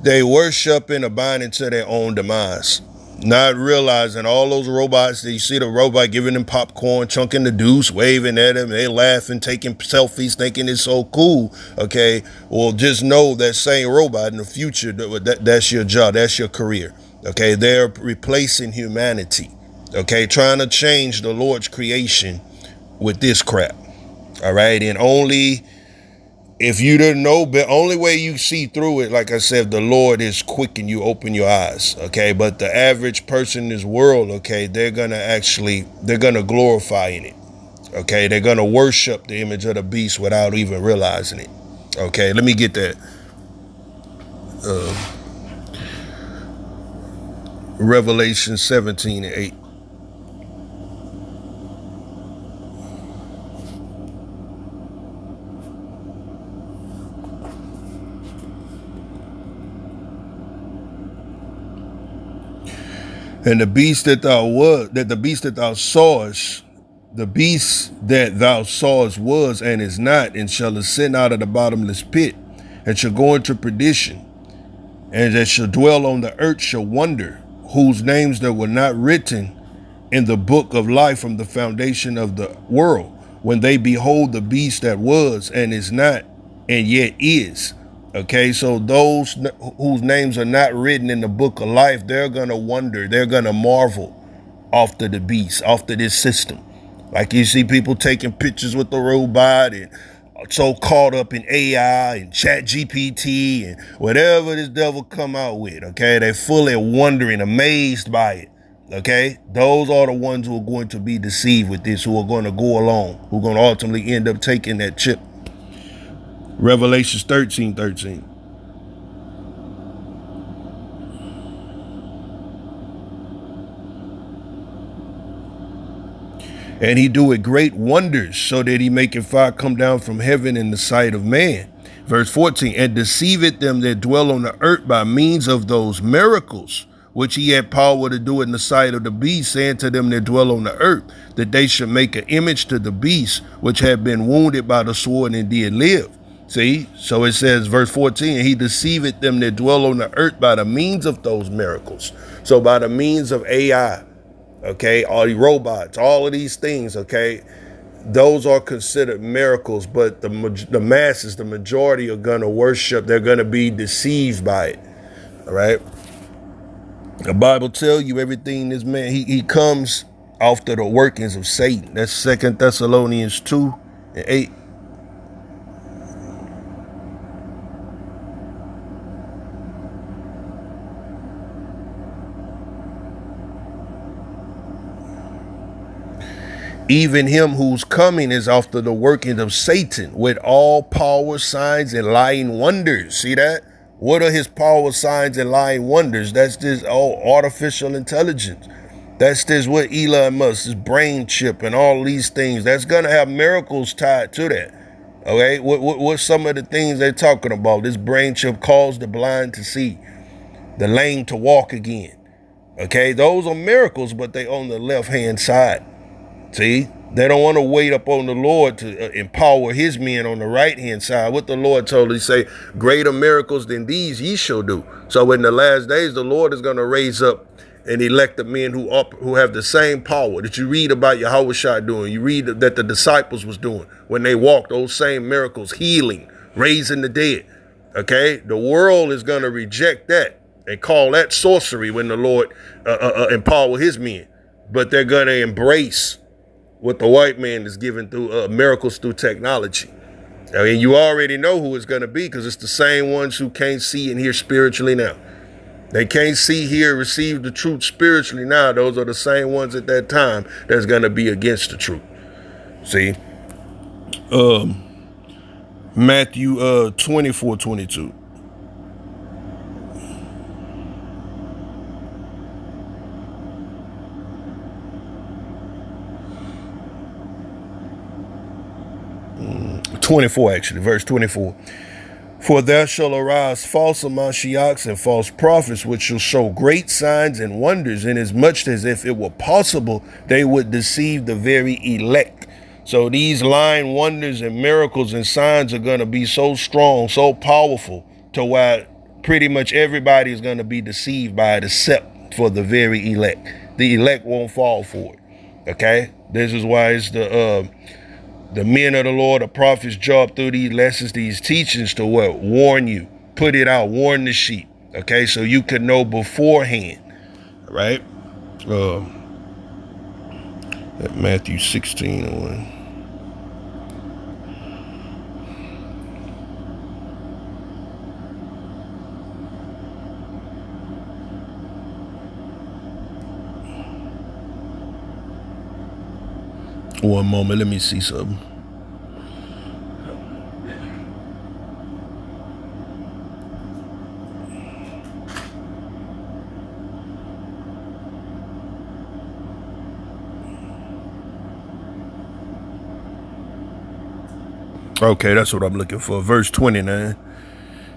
Speaker 1: They worship and abide into their own demise. Not realizing all those robots that you see the robot giving them popcorn, chunking the deuce, waving at them, they laughing, taking selfies, thinking it's so cool. Okay, well, just know that same robot in the future, that's your job, that's your career. Okay, they're replacing humanity. Okay, trying to change the Lord's creation with this crap. All right, and only if you didn't know, the only way you see through it, like I said, the Lord is quick and you open your eyes, okay? But the average person in this world, okay, they're going to glorify in it, okay? They're going to worship the image of the beast without even realizing it, okay? Let me get that. Revelation 17:8. And the beast that thou sawest, the beast that thou sawest was and is not, and shall ascend out of the bottomless pit, and shall go into perdition, and that shall dwell on the earth shall wonder, whose names that were not written in the book of life from the foundation of the world, when they behold the beast that was and is not, and yet is. Okay, so those whose names are not written in the book of life, they're going to wonder, they're going to marvel after the beast, after this system. Like you see people taking pictures with the robot and so caught up in AI and chat GPT and whatever this devil come out with, okay? They're fully wondering, amazed by it, okay? Those are the ones who are going to be deceived with this, who are going to go along, who are going to ultimately end up taking that chip. Revelations 13:13. And he doeth great wonders, so that he maketh fire come down from heaven in the sight of man. Verse 14, and deceiveth them that dwell on the earth by means of those miracles, which he had power to do in the sight of the beast, saying to them that dwell on the earth, that they should make an image to the beast, which had been wounded by the sword and did live. See, so it says, verse 14, he deceiveth them that dwell on the earth by the means of those miracles. So by the means of AI, okay, all the robots, all of these things, okay, those are considered miracles, but the masses, the majority are going to worship, they're going to be deceived by it, all right? The Bible tells you everything this man, he comes after the workings of Satan. That's 2 Thessalonians 2:8. Even him whose coming is after the working of Satan with all power, signs, and lying wonders. See that? What are his power, signs, and lying wonders? That's this artificial intelligence. That's this what Elon Musk, his brain chip and all these things. That's going to have miracles tied to that. Okay? What's some of the things they're talking about? This brain chip caused the blind to see, the lame to walk again. Okay? Those are miracles, but they on the left-hand side. See, they don't want to wait up on the Lord to empower his men on the right-hand side. What the Lord told us, he say, greater miracles than these ye shall do. So in the last days, the Lord is going to raise up and elect the men who have the same power that you read about Yahushua doing. You read that the disciples was doing when they walked, those same miracles, healing, raising the dead. Okay, the world is going to reject that and call that sorcery when the Lord empower his men. But they're going to embrace what the white man is giving through miracles through technology. I mean, you already know who it's going to be, because it's the same ones who can't see and hear spiritually now. They can't see, hear, receive the truth spiritually now. Those are the same ones at that time that's going to be against the truth. See? Matthew 24:22. 24, actually, verse 24. For there shall arise false Mashiachs and false prophets, which shall show great signs and wonders, inasmuch as if it were possible, they would deceive the very elect. So these lying wonders and miracles and signs are going to be so strong, so powerful, to why pretty much everybody is going to be deceived by it, except for the very elect. The elect won't fall for it. Okay? This is why it's the men of the Lord, the prophet's job through these lessons, these teachings to what? Warn you. Put it out. Warn the sheep. Okay? So you can know beforehand. Right? At Matthew 16:1. One moment, let me see something. Okay, that's what I'm looking for. Verse 29.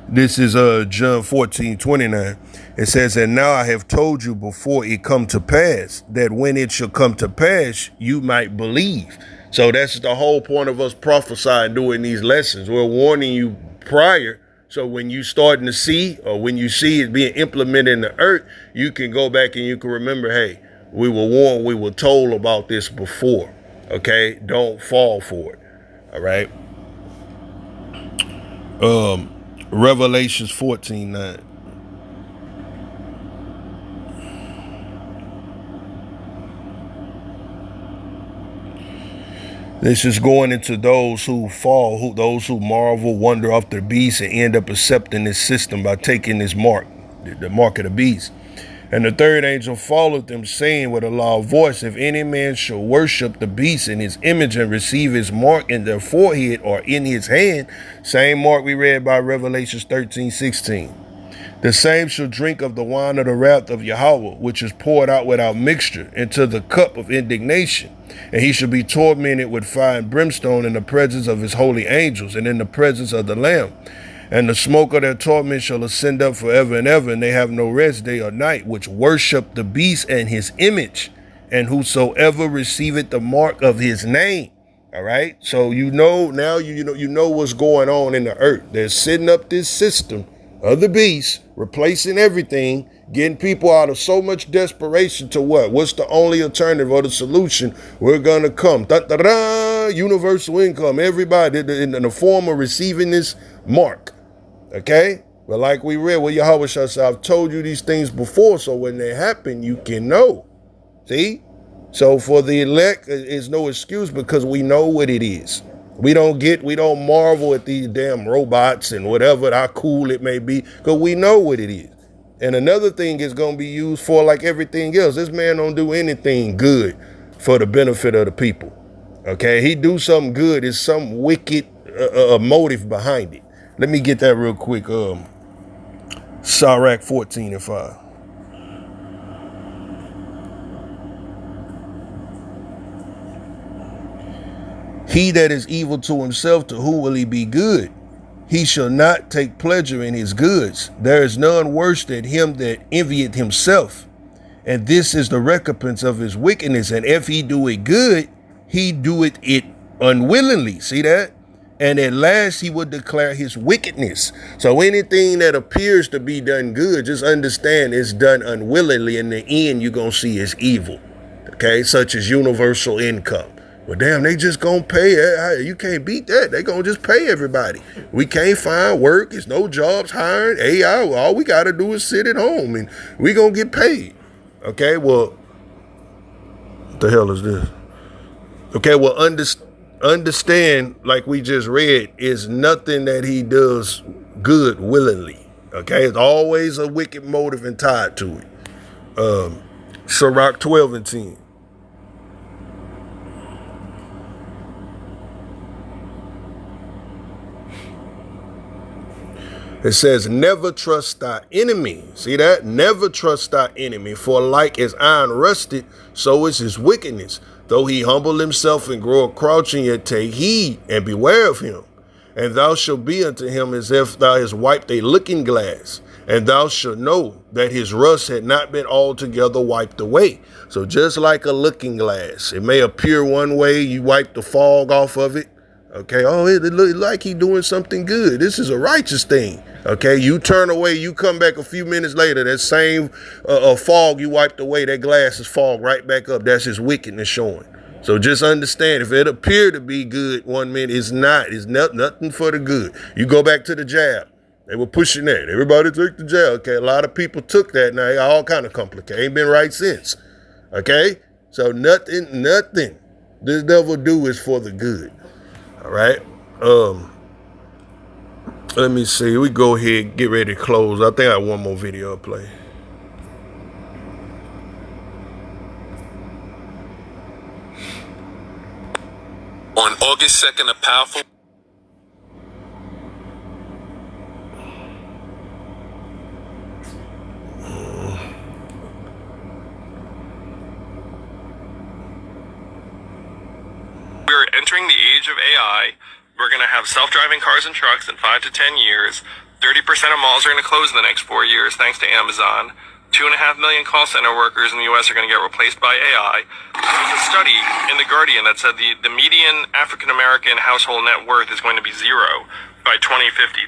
Speaker 1: This is John 14:29. It says, and now I have told you before it come to pass, that when it shall come to pass, you might believe. So that's the whole point of us prophesying doing these lessons. We're warning you prior. So when you starting to see, or when you see it being implemented in the earth, you can go back and you can remember, hey, we were warned, we were told about this before. Okay? Don't fall for it. All right? Revelations 14:9. This is going into those who fall, those who marvel, wonder after the beast, and end up accepting this system by taking this mark, the mark of the beast. And the third angel followed them, saying with a loud voice, if any man shall worship the beast in his image and receive his mark in their forehead or in his hand, same mark we read by Revelations 13:16. The same shall drink of the wine of the wrath of Yahweh, which is poured out without mixture, into the cup of indignation. And he shall be tormented with fire and brimstone in the presence of his holy angels and in the presence of the Lamb. And the smoke of their torment shall ascend up forever and ever, and they have no rest day or night, which worship the beast and his image, and whosoever receiveth the mark of his name. All right. So you know now you know what's going on in the earth. They're setting up this system of the beast, replacing everything, getting people out of so much desperation to what? What's the only alternative or the solution? We're gonna come. Da-da-da, universal income. Everybody in the form of receiving this mark. Okay? But like we read, well, Yahweh shall say, I've told you these things before, so when they happen, you can know. See? So for the elect, is no excuse because we know what it is. We don't marvel at these damn robots and whatever, how cool it may be, because we know what it is. And another thing is going to be used for like everything else. This man don't do anything good for the benefit of the people. Okay? He do something good. It's some wicked motive behind it. Let me get that real quick. Sirach 14:5. He that is evil to himself, to whom will he be good? He shall not take pleasure in his goods. There is none worse than him that envieth himself. And this is the recompense of his wickedness. And if he do it good, he doeth it unwillingly. See that? And at last he would declare his wickedness. So anything that appears to be done good, just understand it's done unwillingly. In the end, you're going to see is evil. Okay? Such as universal income. Well, damn, they just gonna pay. You can't beat that. They gonna just pay everybody. We can't find work. There's no jobs hiring. AI, well, all we gotta do is sit at home and we gonna get paid. Okay, well, what the hell is this? Okay, well, understand, like we just read, is nothing that he does good willingly. Okay, it's always a wicked motive and tied to it. Sirach 12:10. It says, never trust thy enemy. See that? Never trust thy enemy. For like as iron rusted, so is his wickedness. Though he humble himself and grow crouching, yet take heed and beware of him. And thou shalt be unto him as if thou hast wiped a looking glass. And thou shalt know that his rust had not been altogether wiped away. So just like a looking glass, it may appear one way, you wipe the fog off of it. Okay, oh, it look like he doing something good. This is a righteous thing. Okay, you turn away, you come back a few minutes later, that same fog you wiped away, that glass is fog right back up. That's his wickedness showing. So just understand, if it appeared to be good 1 minute, it's not. It's nothing for the good. You go back to the jab. They were pushing that. Everybody took the jab. Okay, a lot of people took that. Now, it all kind of complicated. Ain't been right since. Okay, so nothing this devil do is for the good. All right. Let me see. We go ahead, get ready to close. I think I have one more video to play.
Speaker 11: On August 2nd, a powerful...
Speaker 2: We're entering the age of AI. We're going to have self-driving cars and trucks in 5 to 10 years. 30% of malls are going to close in the next 4 years thanks to Amazon. 2.5 million call center workers in the U.S. are going to get replaced by AI. There was a study in The Guardian that said the median African-American household net worth is going to be zero by 2053,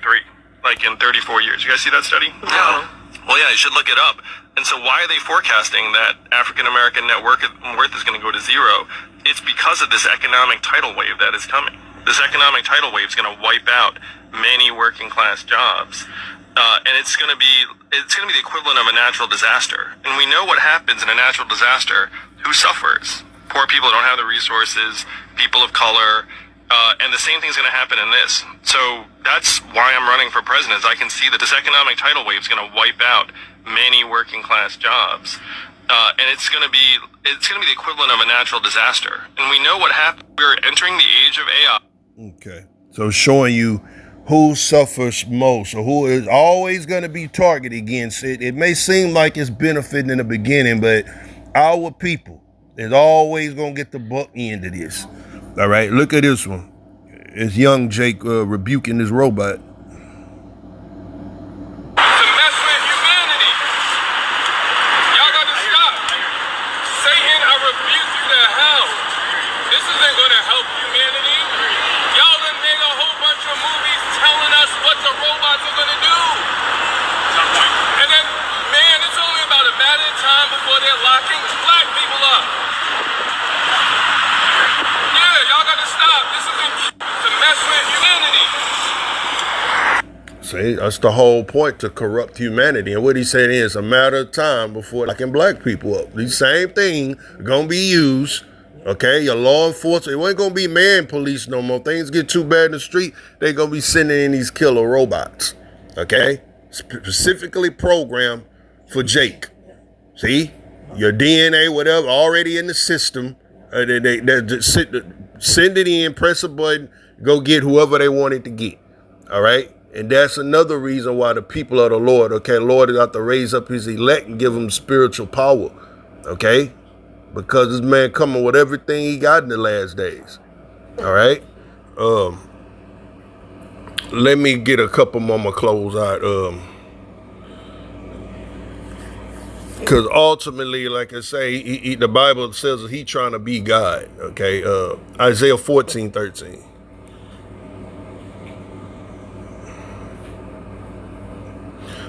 Speaker 2: like in 34 years. You guys see that study?
Speaker 6: No.
Speaker 2: Well, yeah, you should look it up. And so why are they forecasting that African-American net worth is going to go to zero? It's because of this economic tidal wave that is coming. This economic tidal wave is going to wipe out many working-class jobs. And it's going to be the equivalent of a natural disaster. And we know what happens in a natural disaster. Who suffers? Poor people don't have the resources, people of color, and the same thing's going to happen in this. So that's why I'm running for president. Is I can see that this economic tidal wave is going to wipe out many working class jobs. And it's going to be the equivalent of a natural disaster. And we know what happened. We're entering the age of AI.
Speaker 1: Okay. So showing you who suffers most, or who is always going to be targeted against it. It may seem like it's benefiting in the beginning, but our people is always going to get the buck end of this. All right, look at this one. It's young Jake rebuking this robot. See, that's the whole point, to corrupt humanity. And what he said is a matter of time before locking black people up. These same thing gonna be used. Okay, your law enforcement, it ain't gonna be man police no more. Things get too bad in the street, they gonna be sending in these killer robots. Okay, specifically programmed for Jake. See, your DNA, whatever, already in the system. They send it in, press a button, go get whoever they want it to get. All right. And that's another reason why the people of the Lord, okay, Lord has got to raise up his elect and give them spiritual power, okay? Because this man coming with everything he got in the last days, all right? Let me get a couple more, I'm gonna close out. Because ultimately, like I say, the Bible says that he trying to be God, okay? Isaiah 14:13.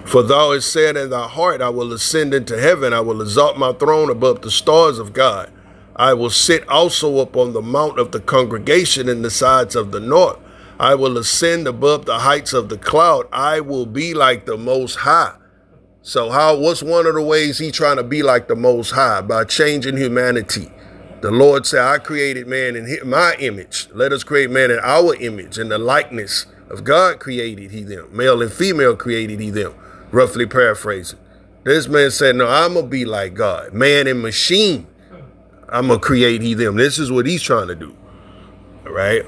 Speaker 1: For thou hast said in thy heart, I will ascend into heaven. I will exalt my throne above the stars of God. I will sit also upon the mount of the congregation in the sides of the north. I will ascend above the heights of the cloud. I will be like the Most High. So what's one of the ways he trying to be like the Most High? By changing humanity. The Lord said, I created man in my image. Let us create man in our image. In the likeness of God created he them. Male and female created he them. Roughly paraphrasing. This man said, no, I'm going to be like God. Man and machine. I'm going to create he them. This is what he's trying to do. All right.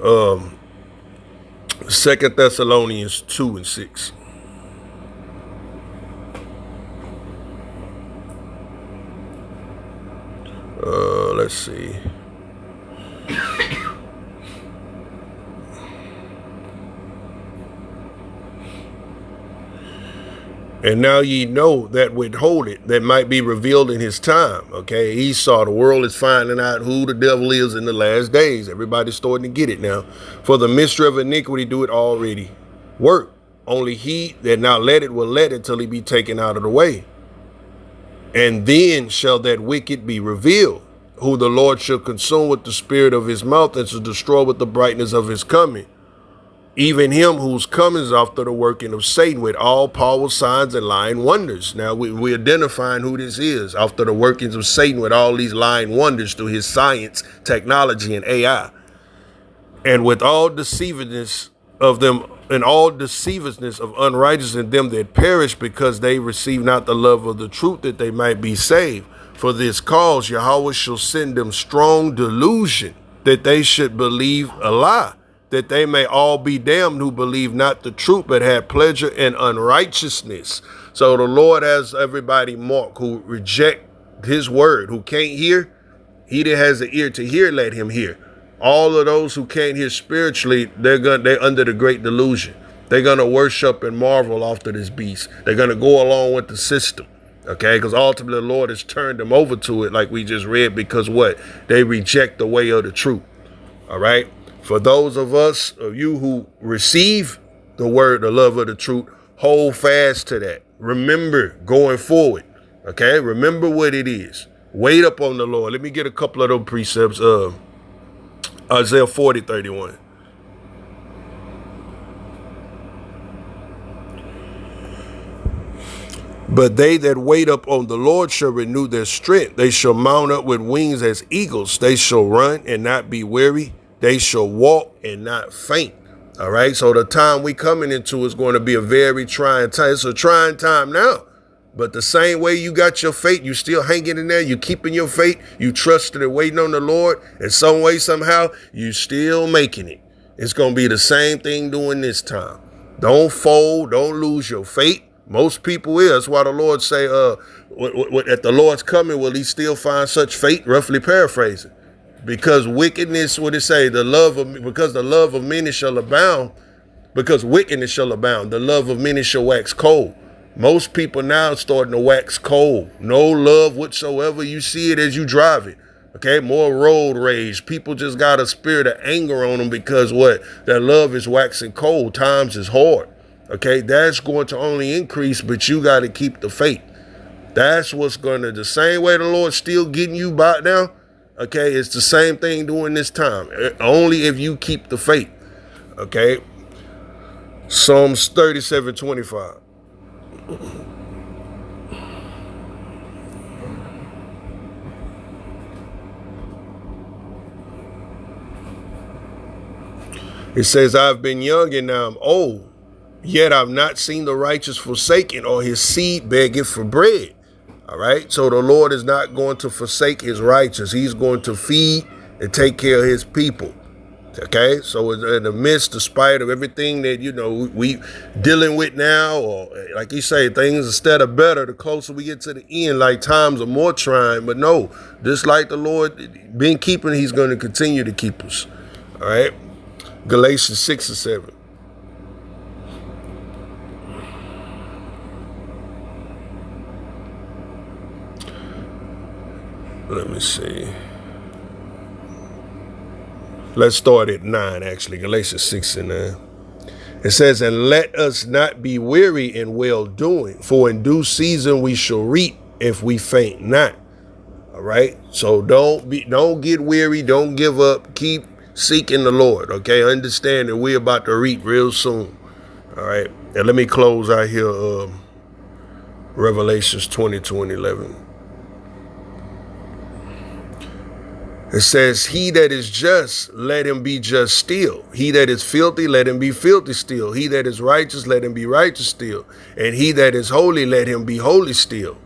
Speaker 1: 2 Thessalonians 2:6. Let's see. And now ye know that withhold it, that might be revealed in his time. Okay, Esau, the world is finding out who the devil is in the last days. Everybody's starting to get it now. For the mystery of iniquity do it already work. Only he that now let it will let it till he be taken out of the way. And then shall that wicked be revealed, who the Lord shall consume with the spirit of his mouth and shall destroy with the brightness of his coming. Even him whose coming is after the working of Satan with all power, signs, and lying wonders. Now we're identifying who this is after the workings of Satan with all these lying wonders through his science, technology, and AI. And with all deceivedness of them, and all deceivedness of unrighteous in them that perish, because they receive not the love of the truth, that they might be saved. For this cause Yahweh shall send them strong delusion, that they should believe a lie, that they may all be damned who believe not the truth, but have pleasure in unrighteousness. So the Lord has everybody marked who reject his word, who can't hear. He that has an ear to hear, let him hear. All of those who can't hear spiritually, they're under the great delusion. They're gonna worship and marvel after this beast. They're gonna go along with the system. Okay, because ultimately the Lord has turned them over to it, like we just read, because what? They reject the way of the truth. All right. For those of you who receive the word, the love of the truth, hold fast to that. Remember going forward. Okay, remember what it is. Wait up on the Lord. Let me get a couple of those precepts. Isaiah 40:31. But they that wait up on the Lord shall renew their strength. They shall mount up with wings as eagles. They shall run and not be weary. They shall walk and not faint. All right. So the time we coming into is going to be a very trying time. It's a trying time now. But the same way you got your faith, you still hanging in there. You keeping your faith. You trusted and waiting on the Lord. In some way, somehow, you still making it. It's going to be the same thing doing this time. Don't fold. Don't lose your faith. Most people is. That's why the Lord say, at the Lord's coming, will he still find such faith? Roughly paraphrasing. Because wickedness, what it say, because the love of many shall abound, because wickedness shall abound, the love of many shall wax cold. Most people now starting to wax cold. No love whatsoever. You see it as you drive it. Okay, more road rage. People just got a spirit of anger on them because what? Their love is waxing cold. Times is hard. Okay, that's going to only increase, but you got to keep the faith. That's what's going to, the same way the Lord's still getting you by now. Okay, it's the same thing during this time. Only if you keep the faith. Okay. Psalms 37:25. It says, I've been young and now I'm old, yet I've not seen the righteous forsaken or his seed begging for bread. All right. So the Lord is not going to forsake his righteous. He's going to feed and take care of his people. Okay. So in the midst, despite of everything that, we dealing with now, or like you say, things instead of better, the closer we get to the end, like times are more trying. But no, just like the Lord been keeping, he's going to continue to keep us. All right. Galatians 6:7. Let me see. Let's start at 9, actually. Galatians 6:9. It says, and let us not be weary in well doing, for in due season we shall reap if we faint not. All right. So don't get weary. Don't give up. Keep seeking the Lord. Okay. Understand that we're about to reap real soon. All right. And let me close out here. Revelations 20:11. It says, he that is just, let him be just still. He that is filthy, let him be filthy still. He that is righteous, let him be righteous still. And he that is holy, let him be holy still.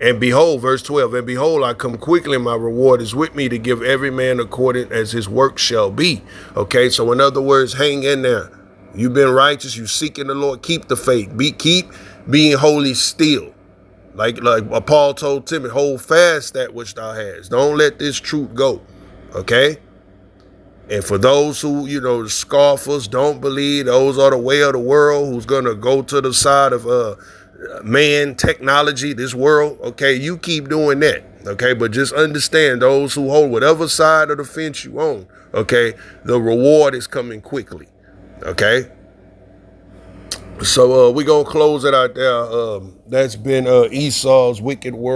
Speaker 1: And behold, verse 12, and behold, I come quickly, and my reward is with me to give every man according as his work shall be. Okay, so in other words, hang in there. You've been righteous, you seeking the Lord, keep the faith. Keep being holy still. Like Paul told Timothy, hold fast that which thou hast. Don't let this truth go. Okay? And for those who, the scoffers, don't believe, those are the way of the world, who's going to go to the side of man, technology, this world, okay, you keep doing that, okay? But just understand, those who hold whatever side of the fence you own, okay, the reward is coming quickly, okay? So we're going to close it out there. That's been Esau's Wicked World.